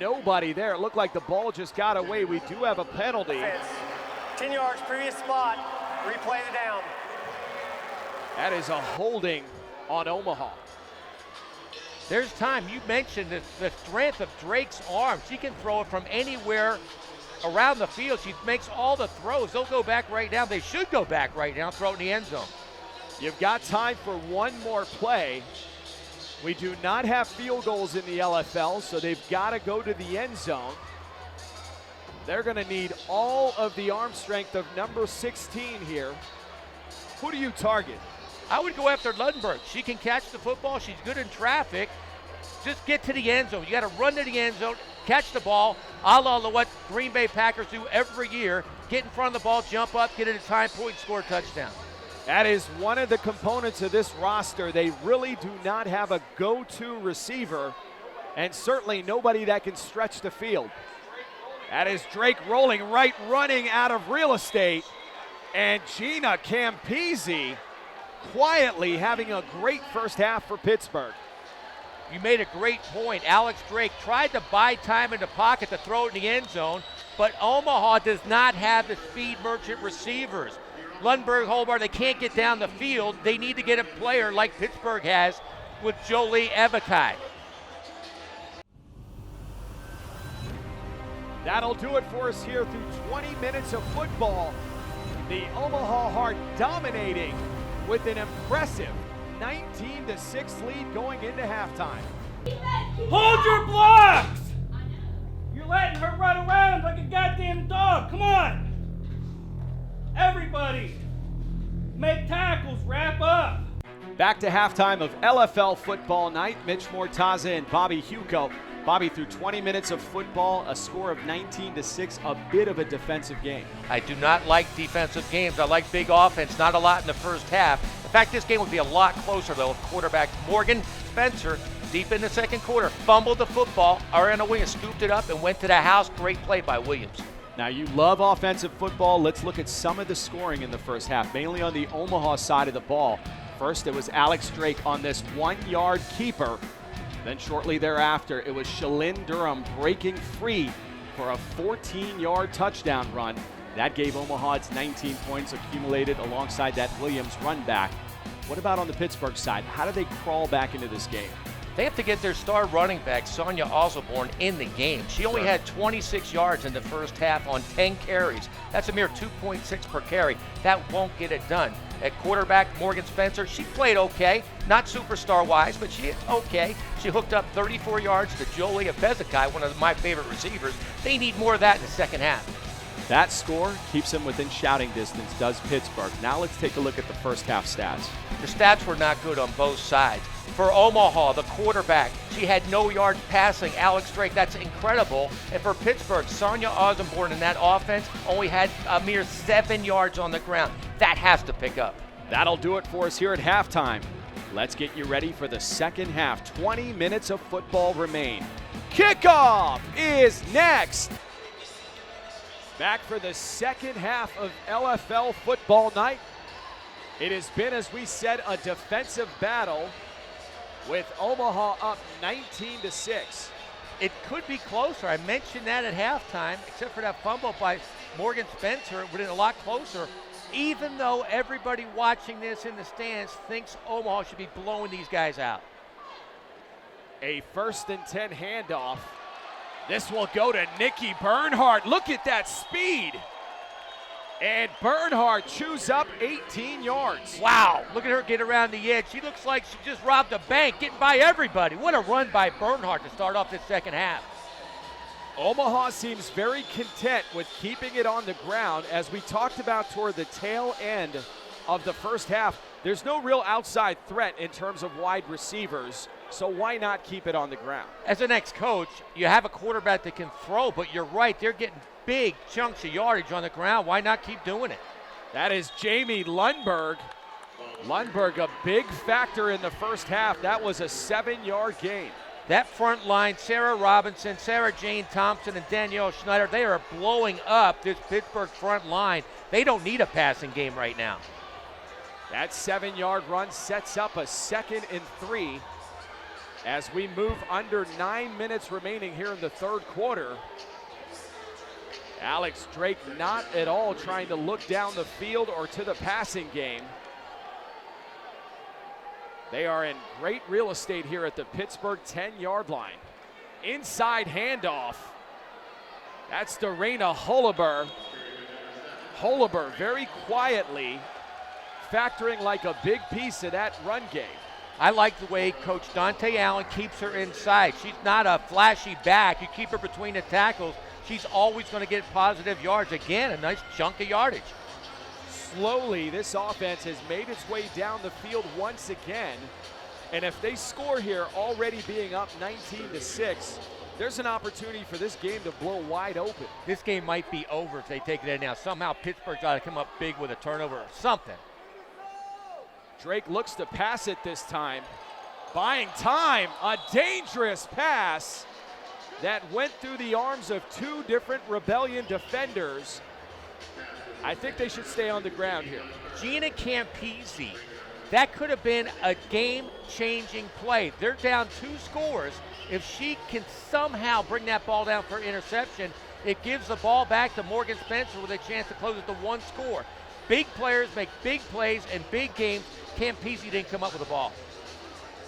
Nobody there. It looked like the ball just got away. We do have a penalty. 10 yards, previous spot, replay the down. That is a holding on Omaha. There's time. You mentioned the strength of Drake's arm. She can throw it from anywhere around the field. She makes all the throws. They'll go back right now. They should go back right now, throw it in the end zone. You've got time for one more play. We do not have field goals in the LFL, so they've got to go to the end zone. They're going to need all of the arm strength of number 16 here. Who do you target? I would go after Lundenberg. She can catch the football. She's good in traffic. Just get to the end zone. You got to run to the end zone, catch the ball, a la what Green Bay Packers do every year. Get in front of the ball, jump up, get it at a time point, score a touchdown. That is one of the components of this roster. They really do not have a go-to receiver, and certainly nobody that can stretch the field. That is Drake rolling right, running out of real estate, and Gina Campisi quietly having a great first half for Pittsburgh. You made a great point. Alex Drake tried to buy time in the pocket to throw it in the end zone, but Omaha does not have the speed merchant receivers. Lundberg, Holbar, they can't get down the field. They need to get a player like Pittsburgh has with Jolie Evakai. That'll do it for us here through 20 minutes of football. The Omaha Heart dominating with an impressive 19-6 lead going into halftime. Hold your blocks! You're letting her run around like a goddamn dog. Come on! Everybody, make tackles, wrap up. Back to halftime of LFL football night. Mitch Mortaza and Bobby Hugo. Bobby, through 20 minutes of football, a score of 19-6, a bit of a defensive game. I do not like defensive games. I like big offense, not a lot in the first half. In fact, this game would be a lot closer, though, if quarterback Morgan Spencer, deep in the second quarter, fumbled the football. Ariana Williams scooped it up and went to the house. Great play by Williams. Now, you love offensive football. Let's look at some of the scoring in the first half, mainly on the Omaha side of the ball. First, it was Alex Drake on this 1-yard keeper. Then shortly thereafter, it was Shalyn Durham breaking free for a 14-yard touchdown run. That gave Omaha its 19 points accumulated alongside that Williams run back. What about on the Pittsburgh side? How do they crawl back into this game? They have to get their star running back, Sonia Osborne, in the game. She only had 26 yards in the first half on 10 carries. That's a mere 2.6 per carry. That won't get it done. At quarterback, Morgan Spencer, she played okay. Not superstar-wise, but she is okay. She hooked up 34 yards to Jolie Evakai, one of my favorite receivers. They need more of that in the second half. That score keeps them within shouting distance, does Pittsburgh. Now let's take a look at the first half stats. The stats were not good on both sides. For Omaha, the quarterback, she had no yards passing. Alex Drake, that's incredible. And for Pittsburgh, Sonia Osborne in that offense only had a mere 7 yards on the ground. That has to pick up. That'll do it for us here at halftime. Let's get you ready for the second half. 20 minutes of football remain. Kickoff is next. Back for the second half of LFL football night. It has been, as we said, a defensive battle with Omaha up 19-6. It could be closer. I mentioned that at halftime, except for that fumble by Morgan Spencer. It would have been a lot closer, even though everybody watching this in the stands thinks Omaha should be blowing these guys out. A 1st and 10 handoff. This will go to Nikki Bernhardt. Look at that speed. And Bernhardt chews up 18 yards. Wow, look at her get around the edge. She looks like she just robbed a bank, getting by everybody. What a run by Bernhardt to start off this second half. Omaha seems very content with keeping it on the ground. As we talked about toward the tail end of the first half, there's no real outside threat in terms of wide receivers, so why not keep it on the ground? As an ex-coach, you have a quarterback that can throw, but you're right, they're getting big chunks of yardage on the ground. Why not keep doing it? That is Jamie Lundberg. Lundberg, a big factor in the first half. That was a 7-yard gain. That front line, Sarah Robinson, Sarah Jane Thompson, and Danielle Schneider, they are blowing up this Pittsburgh front line. They don't need a passing game right now. That 7-yard run sets up a 2nd and 3 as we move under 9 minutes remaining here in the third quarter. Alex Drake not at all trying to look down the field or to the passing game. They are in great real estate here at the Pittsburgh 10-yard line. Inside handoff. That's Dorena Holober. Holober very quietly factoring like a big piece of that run game. I like the way Coach Dante Allen keeps her inside. She's not a flashy back. You keep her between the tackles, she's always going to get positive yards. Again, a nice chunk of yardage. Slowly, this offense has made its way down the field once again. And if they score here, already being up 19-6, there's an opportunity for this game to blow wide open. This game might be over if they take it in now. Somehow Pittsburgh's got to come up big with a turnover or something. Drake looks to pass it this time. Buying time, a dangerous pass that went through the arms of 2 different Rebellion defenders. I think they should stay on the ground here. Gina Campisi, that could have been a game-changing play. They're down 2 scores. If she can somehow bring that ball down for interception, it gives the ball back to Morgan Spencer with a chance to close it to 1 score. Big players make big plays in big games. Campisi didn't come up with the ball.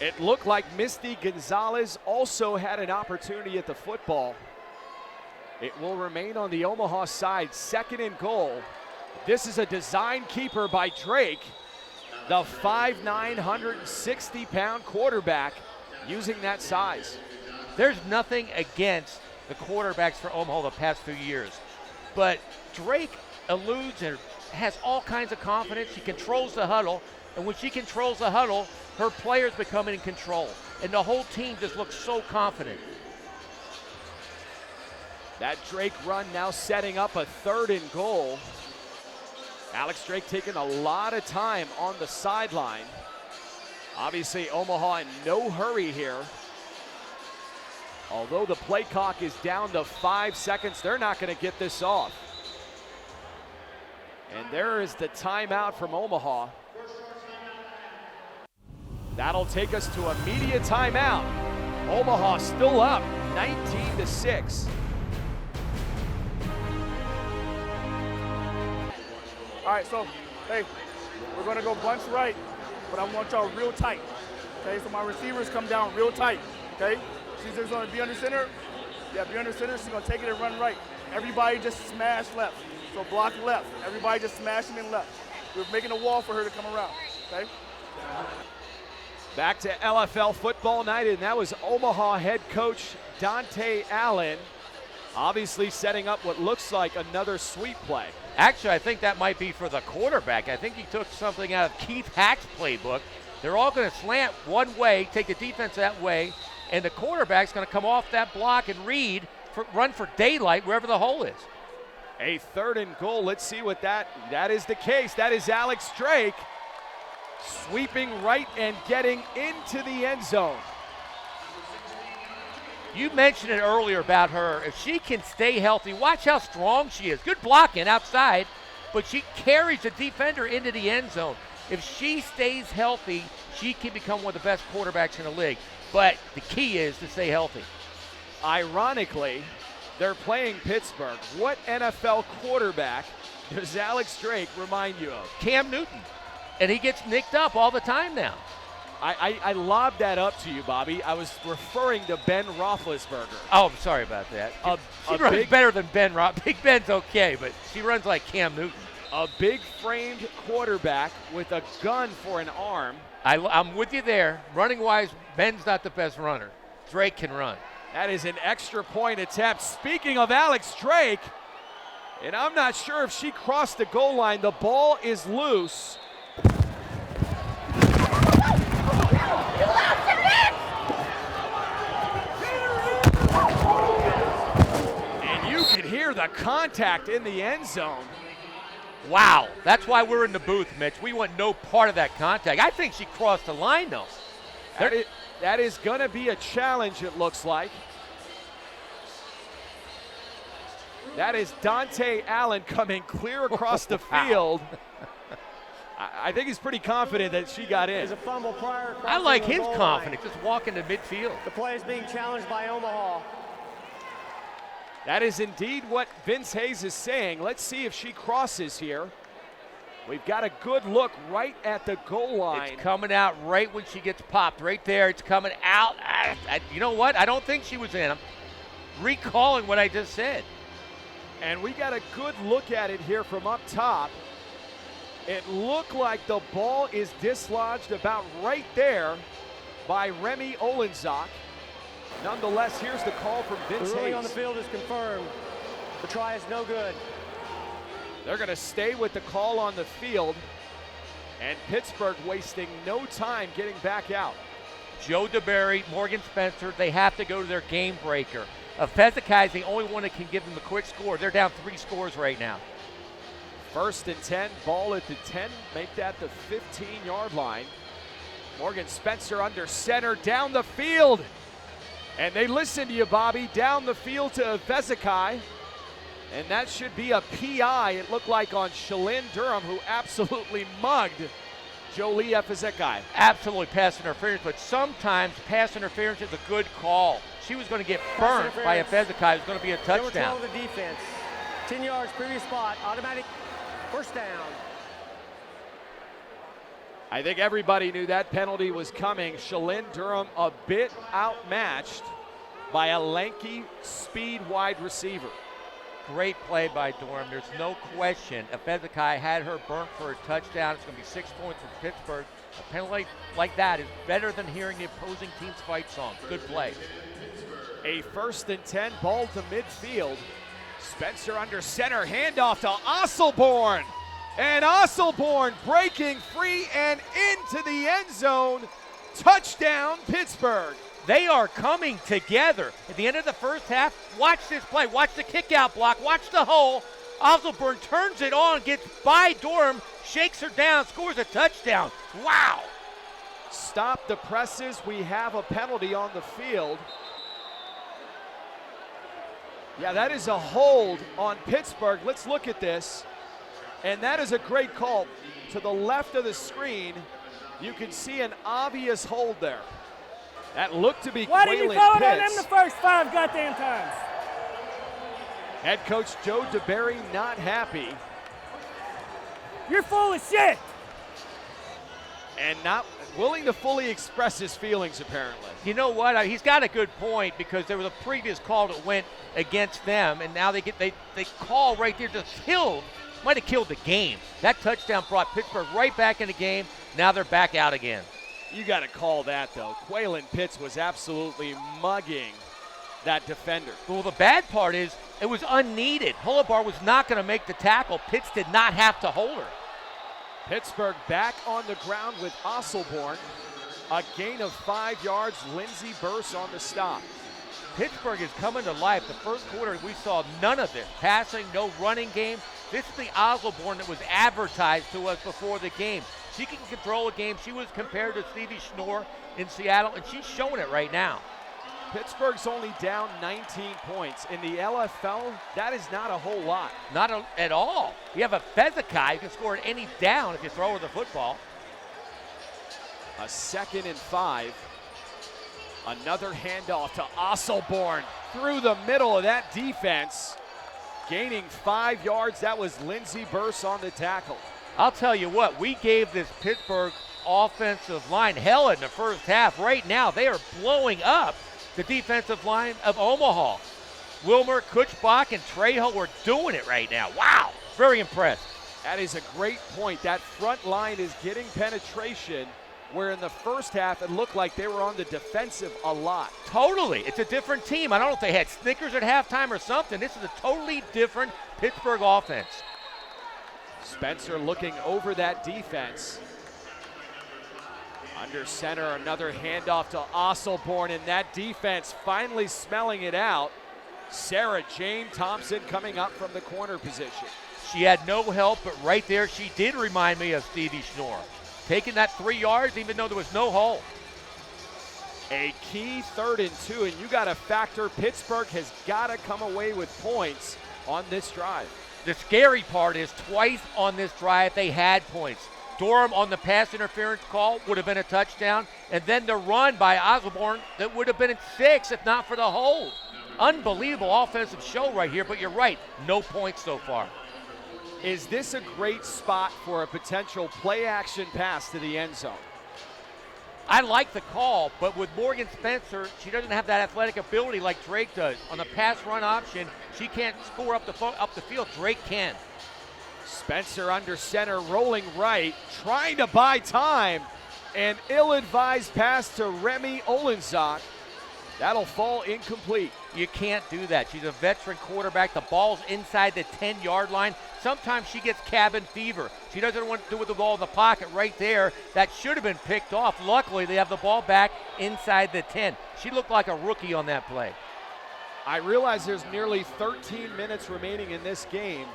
It looked like Misty Gonzalez also had an opportunity at the football. It will remain on the Omaha side, 2nd and goal. This is a design keeper by Drake, the 5'9", 160-pound quarterback, using that size. There's nothing against the quarterbacks for Omaha the past few years, but Drake eludes and has all kinds of confidence. She controls the huddle, and when she controls the huddle, her players become in control, and the whole team just looks so confident. That Drake run now setting up a 3rd and goal. Alex Drake taking a lot of time on the sideline. Obviously, Omaha in no hurry here. Although the play clock is down to 5 seconds, they're not going to get this off. And there is the timeout from Omaha. That'll take us to a media timeout. Omaha still up 19-6. All right, so, hey, we're going to go bunch right, but I want y'all real tight, okay? So my receivers come down real tight, okay? She's just going to be under center. Yeah, be under center. She's going to take it and run right. Everybody just smash left. So block left. Everybody just smashing in left. We're making a wall for her to come around, okay? Back to LFL football night, and that was Omaha head coach Dante Allen, obviously setting up what looks like another sweep play. Actually, I think that might be for the quarterback. I think he took something out of Keith Hack's playbook. They're all going to slant one way, take the defense that way, and the quarterback's going to come off that block and run for daylight wherever the hole is. A 3rd and goal. Let's see what that is the case. That is Alex Drake sweeping right and getting into the end zone. You mentioned it earlier about her. If she can stay healthy, watch how strong she is. Good blocking outside, but she carries the defender into the end zone. If she stays healthy, she can become one of the best quarterbacks in the league. But the key is to stay healthy. Ironically, they're playing Pittsburgh. What NFL quarterback does Alex Drake remind you of? Cam Newton. And he gets nicked up all the time now. I lobbed that up to you, Bobby. I was referring to Ben Roethlisberger. Oh, I'm sorry about that. She runs better than Ben Big Ben's okay, but she runs like Cam Newton. A big-framed quarterback with a gun for an arm. I'm with you there. Running-wise, Ben's not the best runner. Drake can run. That is an extra point attempt. Speaking of Alex Drake, and I'm not sure if she crossed the goal line. The ball is loose. And you can hear the contact in the end zone. Wow, that's why we're in the booth, Mitch. We want no part of that contact. I think she crossed the line, though. That is going to be a challenge, it looks like. That is Dante Allen coming clear across the field. I think he's pretty confident that she got in. There's a fumble prior. I like his confidence, just walking to midfield. The play is being challenged by Omaha. That is indeed what Vince Hayes is saying. Let's see if she crosses here. We've got a good look right at the goal line. It's coming out right when she gets popped. Right there, it's coming out. You know what? I don't think she was in. I'm recalling what I just said. And we got a good look at it here from up top. It looked like the ball is dislodged about right there by Remy Olenzak. Nonetheless, here's the call from Vince Hayes. The ruling on the field is confirmed. The try is no good. They're going to stay with the call on the field, and Pittsburgh wasting no time getting back out. Joe DeBerry, Morgan Spencer, they have to go to their game breaker. Fezekai is the only one that can give them a quick score. They're down 3 scores right now. 1st and 10, ball at the 10, make that the 15-yard line. Morgan Spencer under center, down the field. And they listen to you, Bobby, down the field to Fezekai. And that should be a PI, it looked like, on Shalyn Durham, who absolutely mugged Jolie Fezekai. Absolutely pass interference, but sometimes pass interference is a good call. She was going to get burnt by Fezekai. It was going to be a touchdown. Number 12 the defense. 10 yards, previous spot, automatic first down. I think everybody knew that penalty was coming. Shalyn Durham a bit outmatched by a lanky speed wide receiver. Great play by Durham. There's no question. If Fezekai had her burnt for a touchdown, it's going to be 6 points for Pittsburgh. A penalty like that is better than hearing the opposing team's fight song. Good play. A 1st and 10, ball to midfield. Spencer under center, handoff to Osselborn. And Osselborn breaking free and into the end zone. Touchdown, Pittsburgh. They are coming together. At the end of the first half, watch this play. Watch the kick out block. Watch the hole. Osselborn turns it on, gets by Durham, shakes her down, scores a touchdown. Wow. Stop the presses. We have a penalty on the field. Yeah, that is a hold on Pittsburgh. Let's look at this. And that is a great call. To the left of the screen, you can see an obvious hold there. That looked to be Why Quaylon did you call it on Pitts. them the first 5 goddamn times? Head coach Joe DeBerry not happy. You're full of shit. And not willing to fully express his feelings, apparently. You know what? He's got a good point, because there was a previous call that went against them, and now they call right there, just killed, might have killed the game. That touchdown brought Pittsburgh right back in the game. Now they're back out again. You got to call that, though. Quaylon Pitts was absolutely mugging that defender. Well, the bad part is it was unneeded. Holobar was not going to make the tackle. Pitts did not have to hold her. Pittsburgh back on the ground with Osselborn. A gain of 5 yards. Lindsey Burse on the stop. Pittsburgh is coming to life. The first quarter, we saw none of this. Passing, no running game. This is the Osselborn that was advertised to us before the game. She can control a game. She was compared to Stevie Schnorr in Seattle, and she's showing it right now. Pittsburgh's only down 19 points. In the LFL, that is not a whole lot. Not at all. You have a Fezikai who can score at any down if you throw her the football. A 2nd and 5. Another handoff to Osselborn through the middle of that defense. Gaining 5 yards. That was Lindsey Burse on the tackle. I'll tell you what, we gave this Pittsburgh offensive line hell in the first half. Right now, they are blowing up the defensive line of Omaha. Wilmer, Kutschbach, and Trejo are doing it right now. Wow, very impressed. That is a great point. That front line is getting penetration, where in the first half it looked like they were on the defensive a lot. Totally. It's a different team. I don't know if they had Snickers at halftime or something. This is a totally different Pittsburgh offense. Spencer looking over that defense. Under center, another handoff to Osselborn, and that defense finally smelling it out. Sarah Jane Thompson coming up from the corner position. She had no help, but right there she did remind me of Stevie Schnorr. Taking that 3 yards even though there was no hole. A key 3rd and 2, and you got to factor Pittsburgh has got to come away with points on this drive. The scary part is twice on this drive they had points. Durham on the pass interference call would have been a touchdown, and then the run by Osborne that would have been at 6 if not for the hold. Unbelievable offensive show right here, but you're right, no points so far. Is this a great spot for a potential play-action pass to the end zone? I like the call, but with Morgan Spencer, she doesn't have that athletic ability like Drake does. On the pass-run option, she can't score up the field. Drake can. Spencer under center, rolling right, trying to buy time. An ill-advised pass to Remy Olenzak. That'll fall incomplete. You can't do that. She's a veteran quarterback. The ball's inside the 10-yard line. Sometimes she gets cabin fever. She doesn't want to do with the ball in the pocket right there. That should have been picked off. Luckily, they have the ball back inside the 10. She looked like a rookie on that play. I realize there's nearly 13 minutes remaining in this game,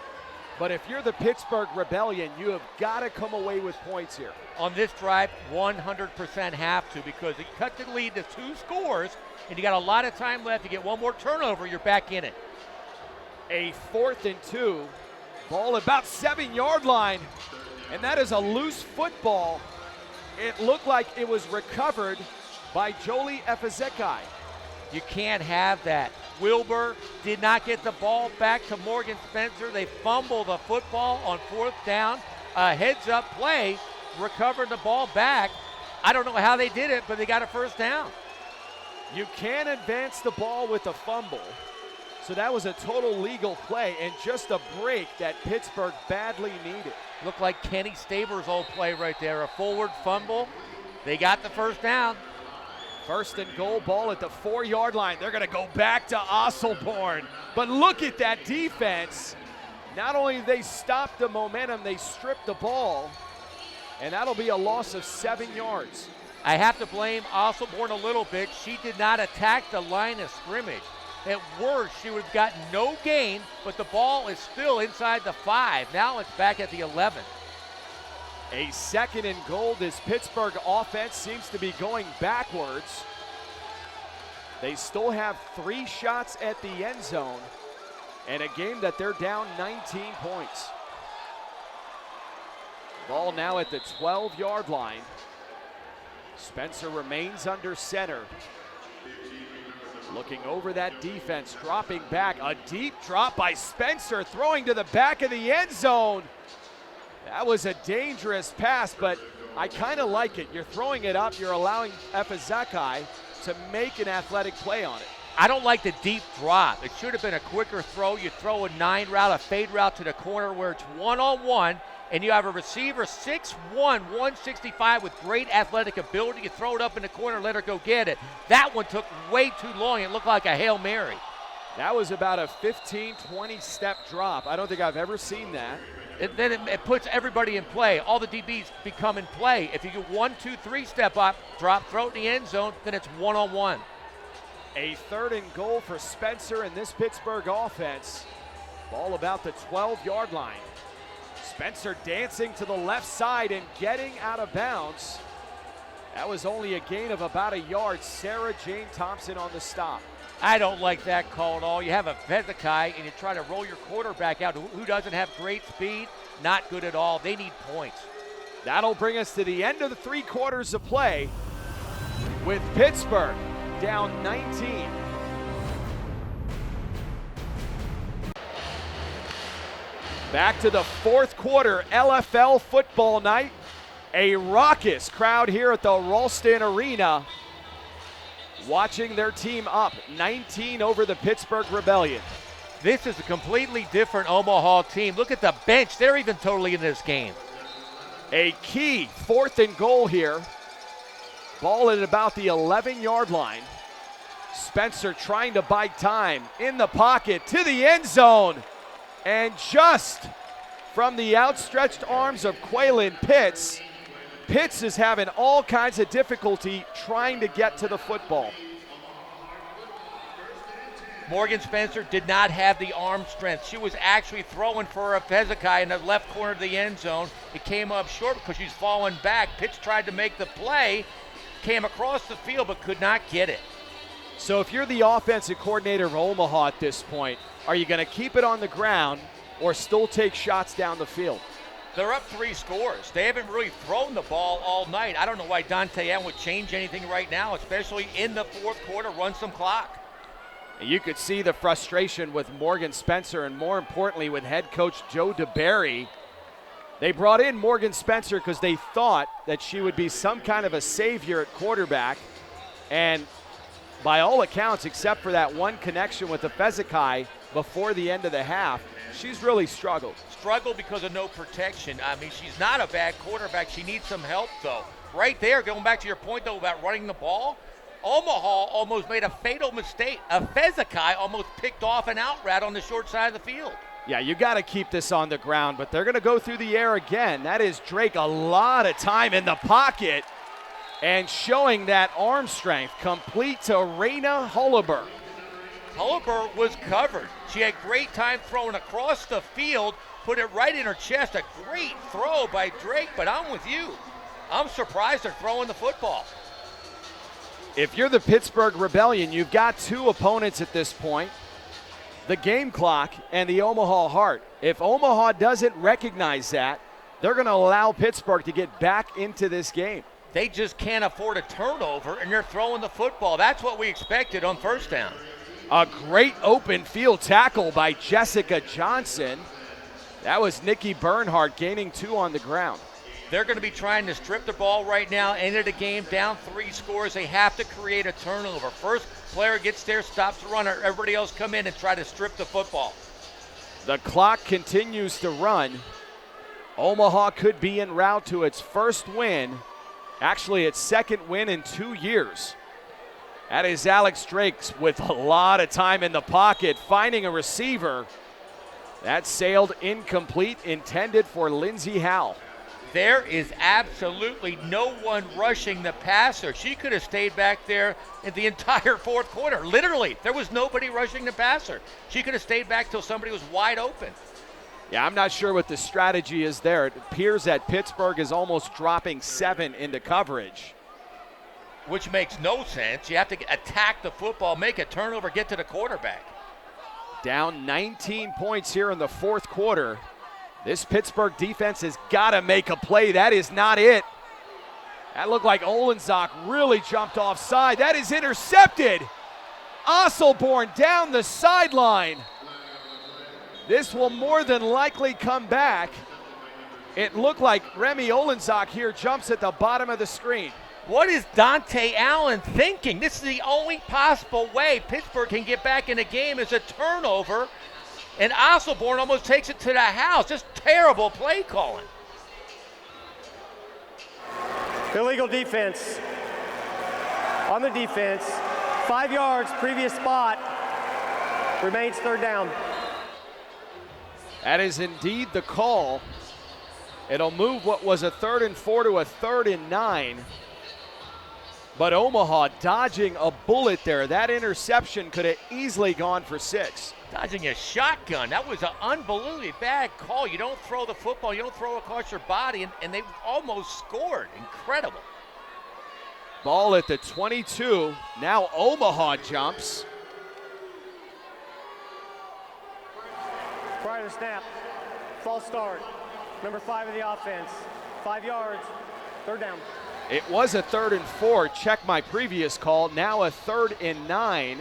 but if you're the Pittsburgh Rebellion, you have got to come away with points here. On this drive, 100% have to, because it cut the lead to 2 scores, and you got a lot of time left. You get one more turnover, you're back in it. A 4th and 2, ball about 7-yard line, and that is a loose football. It looked like it was recovered by Jolie Efezekai. You can't have that. Wilbur did not get the ball back to Morgan Spencer. They fumble the football on 4th down. A heads-up play, recovering the ball back. I don't know how they did it, but they got a 1st down. You can advance the ball with a fumble. So that was a total legal play and just a break that Pittsburgh badly needed. Looked like Kenny Staber's old play right there. A forward fumble. They got the 1st down. 1st and goal, ball at the 4-yard line. They're going to go back to Osselborn. But look at that defense. Not only did they stop the momentum, they stripped the ball. And that'll be a loss of 7 yards. I have to blame Osselborn a little bit. She did not attack the line of scrimmage. At worst, she would have gotten no gain, but the ball is still inside the 5. Now it's back at the 11. A 2nd and goal. This Pittsburgh offense seems to be going backwards. They still have 3 shots at the end zone, and a game that they're down 19 points. Ball now at the 12-yard line. Spencer remains under center. Looking over that defense, dropping back. A deep drop by Spencer, throwing to the back of the end zone. That was a dangerous pass, but I kind of like it. You're throwing it up. You're allowing Efezekai to make an athletic play on it. I don't like the deep drop. It should have been a quicker throw. You throw a 9 route, a fade route to the corner where it's one-on-one, and you have a receiver 6'1", 165 with great athletic ability. You throw it up in the corner, let her go get it. That one took way too long. It looked like a Hail Mary. That was about a 15, 20-step drop. I don't think I've ever seen that. Then it puts everybody in play. All the DBs become in play. If you get 1, 2, 3 step up, drop, throw it in the end zone, then it's one-on-one. A 3rd and goal for Spencer in this Pittsburgh offense. Ball about the 12-yard line. Spencer dancing to the left side and getting out of bounds That was only a gain of about a yard. Sarah Jane Thompson on the stop. I don't like that call at all. You have a Vezekai and you try to roll your quarterback out who doesn't have great speed. Not good at all. They need points. That'll bring us to the end of the 3 quarters of play with Pittsburgh down 19. Back to the 4th quarter, LFL football night. A raucous crowd here at the Ralston Arena watching their team up 19 over the Pittsburgh Rebellion. This is a completely different Omaha team. Look at the bench. They're even totally in this game. A key 4th and goal here. Ball at about the 11-yard line. Spencer trying to buy time in the pocket to the end zone. And just from the outstretched arms of Quaylen Pitts, Pitts is having all kinds of difficulty trying to get to the football. Morgan Spencer did not have the arm strength. She was actually throwing for a Vezekai in the left corner of the end zone. It came up short because she's falling back. Pitts tried to make the play, came across the field but could not get it. So if you're the offensive coordinator of Omaha at this point, are you going to keep it on the ground or still take shots down the field? They're up 3 scores. They haven't really thrown the ball all night. I don't know why Dante Allen would change anything right now, especially in the 4th quarter, run some clock. You could see the frustration with Morgan Spencer and more importantly with head coach Joe DeBerry. They brought in Morgan Spencer because they thought that she would be some kind of a savior at quarterback. And by all accounts, except for that one connection with the Vezekai before the end of the half, she's really struggled. Struggled because of no protection. I mean, she's not a bad quarterback. She needs some help, though. Right there, going back to your point, though, about running the ball, Omaha almost made a fatal mistake. A Vezekai almost picked off an out route on the short side of the field. Yeah, you got to keep this on the ground, but they're going to go through the air again. That is Drake a lot of time in the pocket and showing that arm strength, complete to Raina Holliber. Holliber was covered. She had great time throwing across the field, put it right in her chest. A great throw by Drake, but I'm with you. I'm surprised they're throwing the football. If you're the Pittsburgh Rebellion, you've got 2 opponents at this point, the game clock and the Omaha Heart. If Omaha doesn't recognize that, they're going to allow Pittsburgh to get back into this game. They just can't afford a turnover, and they're throwing the football. That's what we expected on 1st down. A great open field tackle by Jessica Johnson. That was Nikki Bernhardt gaining 2 on the ground. They're going to be trying to strip the ball right now, end of the game, down 3 scores. They have to create a turnover. First player gets there, stops the runner. Everybody else come in and try to strip the football. The clock continues to run. Omaha could be en route to its 1st win, actually its 2nd win in 2 years. That is Alex Drake with a lot of time in the pocket, finding a receiver. That sailed incomplete, intended for Lindsey Howell. There is absolutely no one rushing the passer. She could have stayed back there in the entire 4th quarter. Literally, there was nobody rushing the passer. She could have stayed back till somebody was wide open. Yeah, I'm not sure what the strategy is there. It appears that Pittsburgh is almost dropping 7 into coverage. Which makes no sense. You have to attack the football, make a turnover, get to the quarterback. Down 19 points here in the 4th quarter. This Pittsburgh defense has got to make a play. That is not it. That looked like Olenzak really jumped offside. That is intercepted. Osselborn down the sideline. This will more than likely come back. It looked like Remy Olenzak here jumps at the bottom of the screen. What is Dante Allen thinking? This is the only possible way Pittsburgh can get back in the game is a turnover. And Osselborn almost takes it to the house. Just terrible play calling. Illegal defense. On the defense, 5 yards, previous spot. Remains 3rd down. That is indeed the call. It'll move what was a 3rd and 4 to a 3rd and 9. But Omaha dodging a bullet there. That interception could have easily gone for 6. Dodging a shotgun. That was an unbelievably bad call. You don't throw the football. You don't throw across your body, and they almost scored. Incredible. Ball at the 22. Now Omaha jumps. Prior to the snap, false start. Number 5 of the offense. 5 yards, 3rd down. It was a 3rd and 4. Check my previous call. Now a 3rd and 9.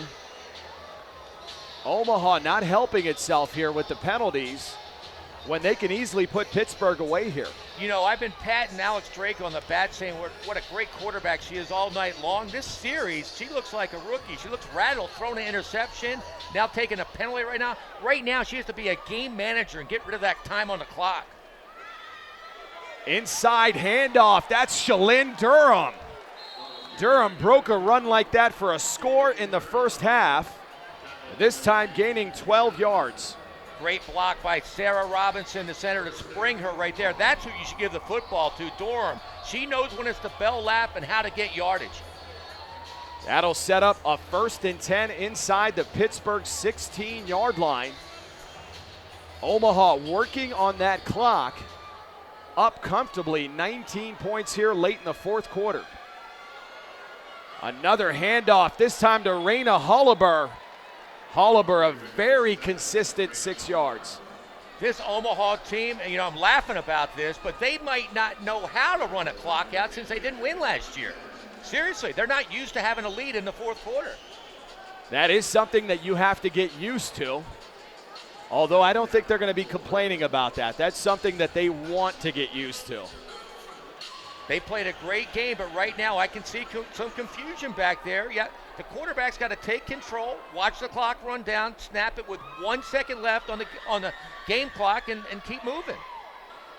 Omaha not helping itself here with the penalties when they can easily put Pittsburgh away here. You know, I've been patting Alex Drake on the bat saying what a great quarterback she is all night long. This series, she looks like a rookie. She looks rattled, throwing an interception, now taking a penalty right now. Right now, she has to be a game manager and get rid of that time on the clock. Inside handoff, that's Shalyn Durham. Durham broke a run like that for a score in the first half, this time gaining 12 yards. Great block by Sarah Robinson, the center, to spring her right there. That's who you should give the football to, Durham. She knows when it's the bell lap and how to get yardage. That'll set up a 1st and 10 inside the Pittsburgh 16-yard line. Omaha working on that clock. Up comfortably, 19 points here late in the 4th quarter. Another handoff, this time to Raina Holliber. Holliber, a very consistent 6 yards. This Omaha team, you know, I'm laughing about this, but they might not know how to run a clock out since they didn't win last year. Seriously, they're not used to having a lead in the 4th quarter. That is something that you have to get used to. Although I don't think they're going to be complaining about that. That's something that they want to get used to. They played a great game, but right now I can see some confusion back there. Yeah, the quarterback's got to take control, watch the clock run down, snap it with 1 second left on the game clock, and keep moving.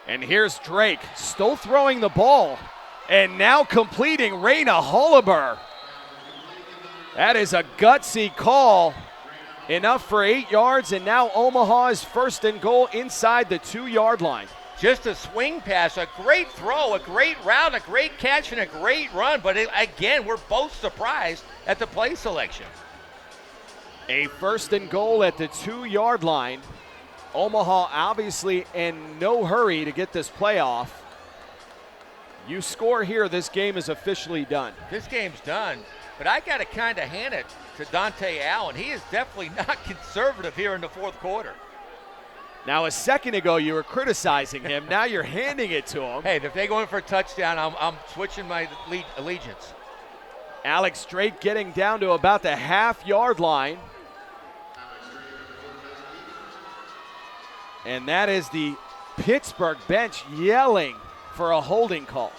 And here's Drake, still throwing the ball, and now completing Raina Holliber. That is a gutsy call. Enough for 8 yards, and now Omaha is 1st and goal inside the 2-yard line. Just a swing pass, a great throw, a great route, a great catch, and a great run. But again, we're both surprised at the play selection. A 1st and goal at the 2-yard line. Omaha obviously in no hurry to get this play off. You score here, this game is officially done. This game's done, but I got to kind of hand it to Dante Allen. He is definitely not conservative here in the 4th quarter. Now, a second ago, you were criticizing him. Now you're handing it to him. Hey, if they go in for a touchdown, I'm switching my allegiance. Alex Drake getting down to about the half-yard line. And that is the Pittsburgh bench yelling for a holding call.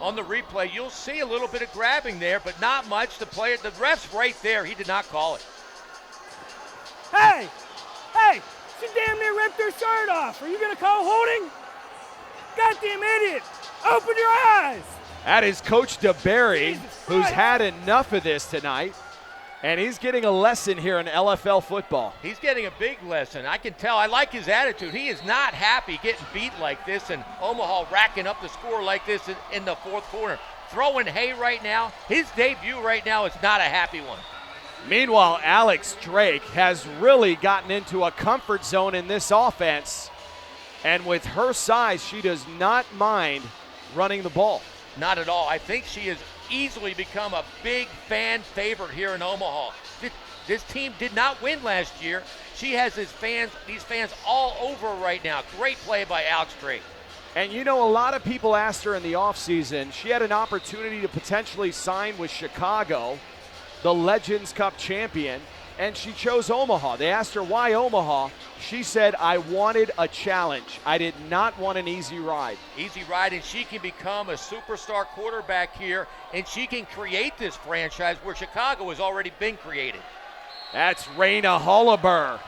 On the replay, you'll see a little bit of grabbing there, but not much. The ref's right there. He did not call it. Hey! Hey! She damn near ripped her shirt off. Are you going to call holding? Goddamn idiot! Open your eyes! That is Coach DeBerry, who's had enough of this tonight, and he's getting a lesson here in LFL football. He's getting a big lesson. I can tell. I like his attitude. He is not happy getting beat like this, and Omaha racking up the score like this in the 4th quarter. Throwing hay right now. His debut right now is not a happy one. Meanwhile, Alex Drake has really gotten into a comfort zone in this offense, and with her size, she does not mind running the ball. Not at all. I think she has easily become a big fan favorite here in Omaha. This team did not win last year. She has these fans all over right now. Great play by Alex Drake. And you know, a lot of people asked her in the offseason, she had an opportunity to potentially sign with Chicago, the Legends Cup champion, and she chose Omaha. They asked her why Omaha. She said, I wanted a challenge. I did not want an easy ride. Easy ride, and she can become a superstar quarterback here, and she can create this franchise where Chicago has already been created. That's Raina Holliber.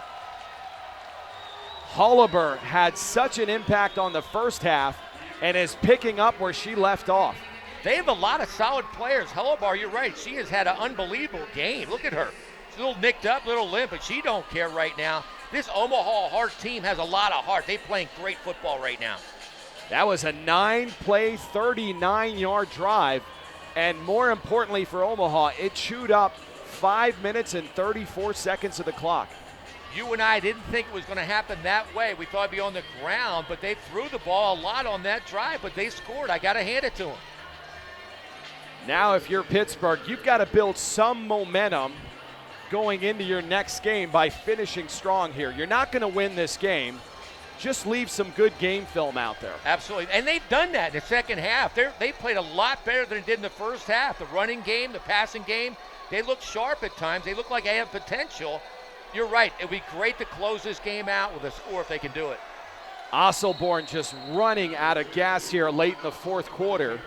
Holliber had such an impact on the first half and is picking up where she left off. They have a lot of solid players. Holliber, you're right. She has had an unbelievable game. Look at her. She's a little nicked up, a little limp, but she don't care right now. This Omaha Heart team has a lot of heart. They're playing great football right now. That was a 9-play, 39-yard drive. And more importantly for Omaha, it chewed up 5 minutes and 34 seconds of the clock. You and I didn't think it was going to happen that way. We thought it'd be on the ground, but they threw the ball a lot on that drive, but they scored. I got to hand it to them. Now if you're Pittsburgh, you've got to build some momentum going into your next game by finishing strong here. You're not going to win this game. Just leave some good game film out there. Absolutely, and they've done that in the second half. They played a lot better than they did in the first half. The running game, the passing game, they look sharp at times. They look like they have potential. You're right. It would be great to close this game out with a score if they can do it. Osselborn just running out of gas here late in the fourth quarter.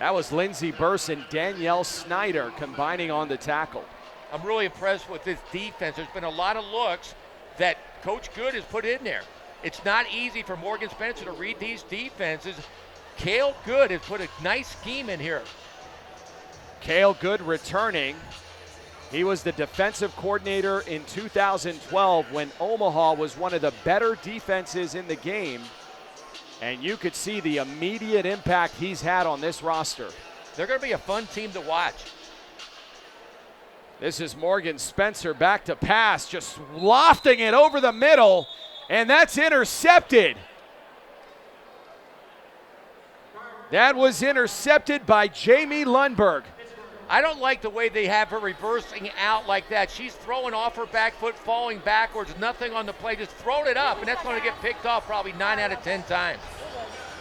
That was Lindsey Burse and Danielle Snyder combining on the tackle. I'm really impressed with this defense. There's been a lot of looks that Coach Good has put in there. It's not easy for Morgan Spencer to read these defenses. Cale Good has put a nice scheme in here. Cale Good returning. He was the defensive coordinator in 2012 when Omaha was one of the better defenses in the game. And you could see the immediate impact he's had on this roster. They're going to be a fun team to watch. This is Morgan Spencer back to pass, just lofting it over the middle, and that's intercepted. That was intercepted by Jamie Lundberg. I don't like the way they have her reversing out like that. She's throwing off her back foot, falling backwards, nothing on the play, just throwing it up, and that's going to get picked off probably 9 out of 10 times.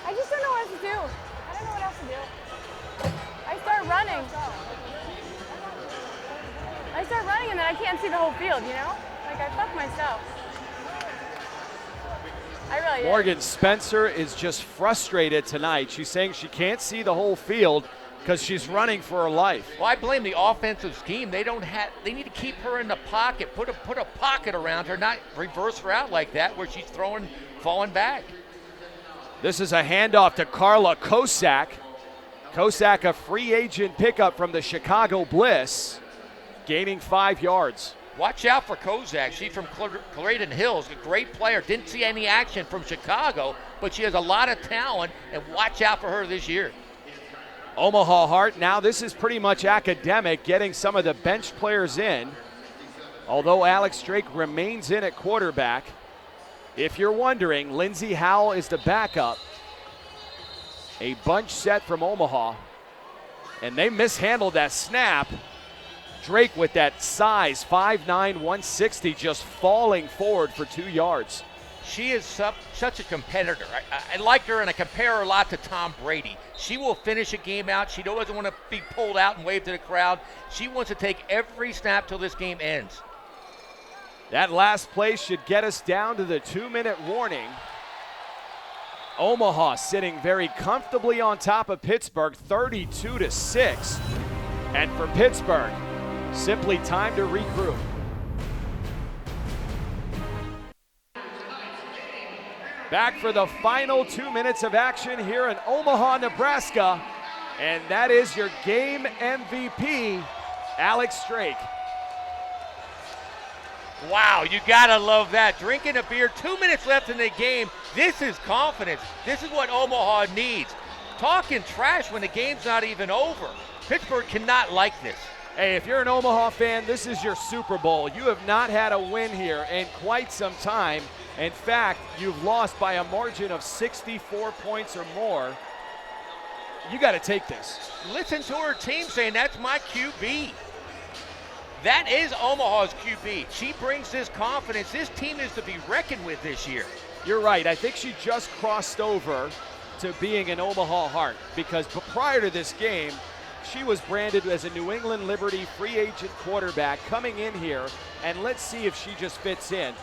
I just don't know what else to do. I don't know what else to do. I start running. And then I can't see the whole field, you know? Like, I fuck myself. I really did. Morgan Spencer is just frustrated tonight. She's saying she can't see the whole field because she's running for her life. Well, I blame the offensive scheme. They need to keep her in the pocket, put a pocket around her, not reverse her out like that where she's falling back. This is a handoff to Carla Kosak. Kosak, a free agent pickup from the Chicago Bliss, gaining 5 yards. Watch out for Kozak. She's from Clarendon Hills, a great player. Didn't see any action from Chicago, but she has a lot of talent, and watch out for her this year. Omaha Hart, now this is pretty much academic, getting some of the bench players in, although Alex Drake remains in at quarterback. If you're wondering, Lindsey Howell is the backup. A bunch set from Omaha, and they mishandled that snap. Drake with that size, 5'9", 160, just falling forward for 2 yards. She is such a competitor. I like her, and I compare her a lot to Tom Brady. She will finish a game out. She doesn't want to be pulled out and wave to the crowd. She wants to take every snap till this game ends. That last play should get us down to the 2-minute warning. Omaha sitting very comfortably on top of Pittsburgh, 32-6. And for Pittsburgh, simply time to regroup. Back for the final 2 minutes of action here in Omaha, Nebraska. And that is your game MVP, Alex Drake. Wow, you gotta love that. Drinking a beer, 2 minutes left in the game. This is confidence. This is what Omaha needs. Talking trash when the game's not even over. Pittsburgh cannot like this. Hey, if you're an Omaha fan, this is your Super Bowl. You have not had a win here in quite some time. In fact, you've lost by a margin of 64 points or more. You got to take this. Listen to her team saying, that's my QB. That is Omaha's QB. She brings this confidence. This team is to be reckoned with this year. You're right. I think she just crossed over to being an Omaha Heart because prior to this game, she was branded as a New England Liberty free agent quarterback coming in here, and let's see if she just fits in.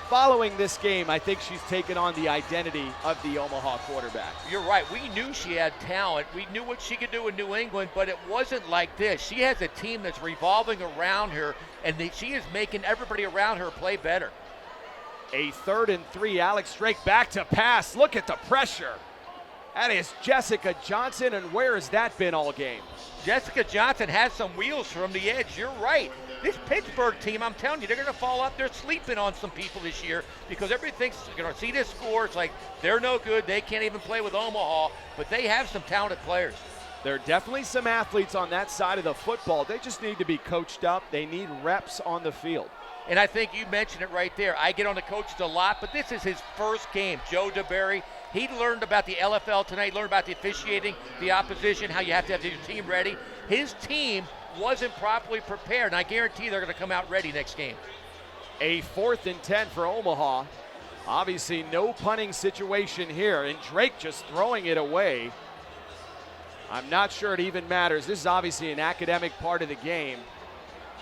Following this game, I think she's taken on the identity of the Omaha quarterback. You're right. We knew she had talent. We knew what she could do in New England, but it wasn't like this. She has a team that's revolving around her, and she is making everybody around her play better. A 3rd and 3, Alex Drake back to pass. Look at the pressure. That is Jessica Johnson, and where has that been all game? Jessica Johnson has some wheels from the edge. You're right. This Pittsburgh team, I'm telling you, they're going to fall up. They're sleeping on some people this year because everything's going to see this score. It's like they're no good. They can't even play with Omaha, but they have some talented players. There are definitely some athletes on that side of the football. They just need to be coached up. They need reps on the field. And I think you mentioned it right there. I get on the coaches a lot, but this is his first game. Joe DeBerry, he learned about the LFL tonight, learned about the officiating, the opposition, how you have to have your team ready. His team wasn't properly prepared, and I guarantee they're going to come out ready next game. A 4th and 10 for Omaha. Obviously no punting situation here, and Drake just throwing it away. I'm not sure it even matters. This is obviously an academic part of the game,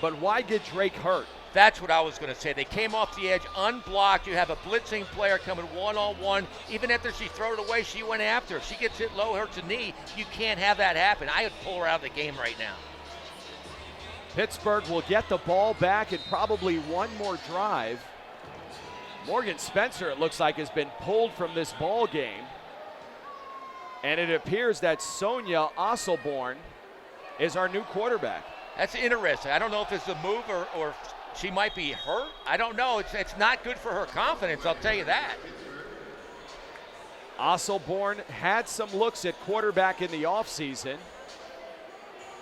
but why get Drake hurt? That's what I was going to say. They came off the edge unblocked. You have a blitzing player coming one-on-one. Even after she threw it away, she went after. If she gets hit low, hurts a knee, you can't have that happen. I would pull her out of the game right now. Pittsburgh will get the ball back and probably one more drive. Morgan Spencer, it looks like, has been pulled from this ball game. And it appears that Sonia Osselborn is our new quarterback. That's interesting. I don't know if it's a move or she might be hurt. I don't know. It's not good for her confidence, I'll tell you that. Osselborn had some looks at quarterback in the offseason,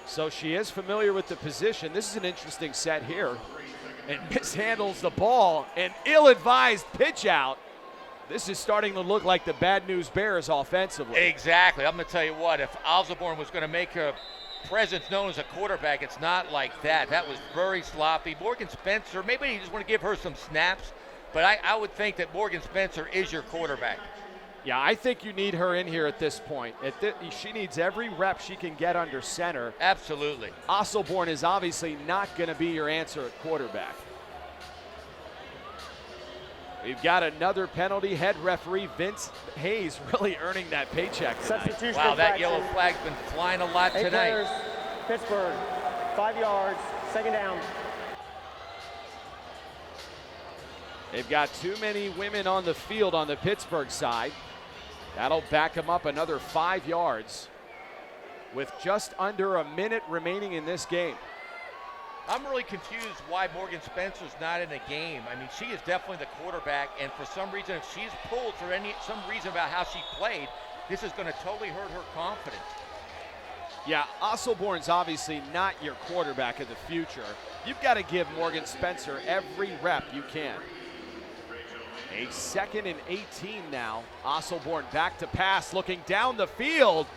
so she is familiar with the position. This is an interesting set here. And mishandles the ball, an ill-advised pitch out. This is starting to look like the Bad News Bears offensively. Exactly. I'm going to tell you what, if Osselborn was going to make her presence known as a quarterback, it's not like that. That was very sloppy. Morgan Spencer, maybe you just want to give her some snaps, but I would think that Morgan Spencer is your quarterback. Yeah, I think you need her in here at this point. She needs every rep she can get under center. Absolutely. Osselborn is obviously not going to be your answer at quarterback. We've got another penalty. Head referee Vince Hayes really earning that paycheck tonight. Wow, that yellow flag's been flying a lot tonight. Players, Pittsburgh, 5 yards, 2nd down. They've got too many women on the field on the Pittsburgh side. That'll back them up another 5 yards with just under a minute remaining in this game. I'm really confused why Morgan Spencer's not in the game. I mean, she is definitely the quarterback, and for some reason, if she's pulled for some reason about how she played, this is going to totally hurt her confidence. Yeah, Osselborn's obviously not your quarterback of the future. You've got to give Morgan Spencer every rep you can. A 2nd and 18 now. Osselborn back to pass, looking down the field.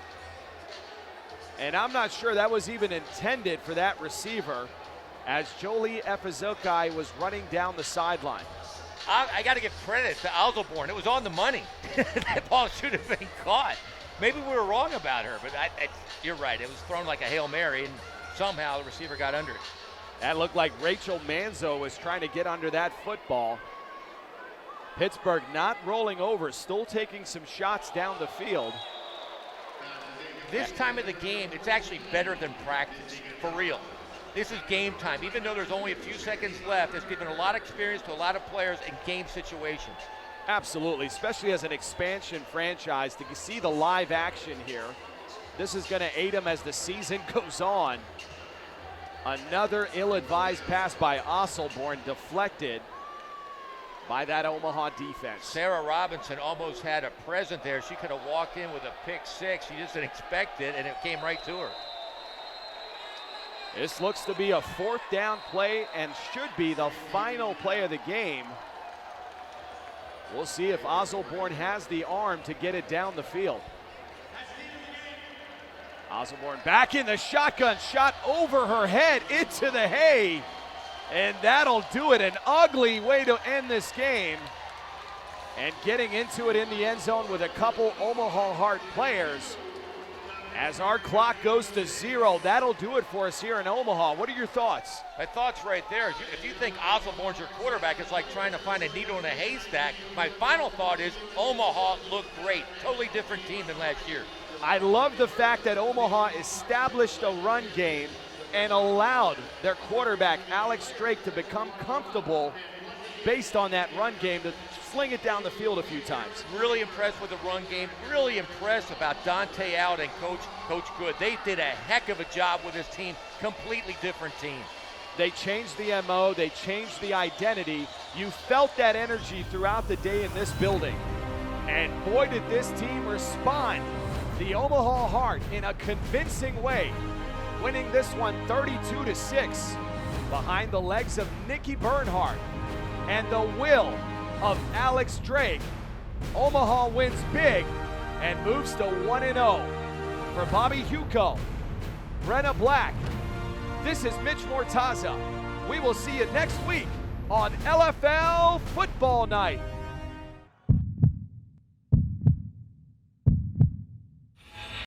And I'm not sure that was even intended for that receiver, as Jolie Efizokai was running down the sideline. I got to give credit to Osselborn. It was on the money. That ball should have been caught. Maybe we were wrong about her, but you're right. It was thrown like a Hail Mary, and somehow the receiver got under it. That looked like Rachel Manzo was trying to get under that football. Pittsburgh not rolling over, still taking some shots down the field. This time of the game, it's actually better than practice, for real. This is game time. Even though there's only a few seconds left, it's given a lot of experience to a lot of players in game situations. Absolutely, especially as an expansion franchise, to see the live action here. This is going to aid them as the season goes on. Another ill-advised pass by Osselborn, deflected by that Omaha defense. Sarah Robinson almost had a present there. She could have walked in with a pick six. She just didn't expect it, and it came right to her. This looks to be a 4th down play and should be the final play of the game. We'll see if Osselborn has the arm to get it down the field. Osselborn back in the shotgun, shot over her head into the hay. And that'll do it. An ugly way to end this game. And getting into it in the end zone with a couple Omaha Heart players. As our clock goes to 0, that'll do it for us here in Omaha. What are your thoughts? My thoughts right there. If you think Osselborn's your quarterback, it's like trying to find a needle in a haystack. My final thought is Omaha looked great. Totally different team than last year. I love the fact that Omaha established a run game and allowed their quarterback, Alex Drake, to become comfortable based on that run game to sling it down the field a few times. Really impressed with the run game. Really impressed about Dante Out and Coach Good. They did a heck of a job with this team. Completely different team. They changed the MO. They changed the identity. You felt that energy throughout the day in this building. And boy, did this team respond. The Omaha Heart in a convincing way, winning this one 32-6 behind the legs of Nikki Bernhardt and the will of Alex Drake. Omaha wins big and moves to 1-0. For Bobby Huco, Brenna Black, this is Mitch Mortaza. We will see you next week on LFL Football Night.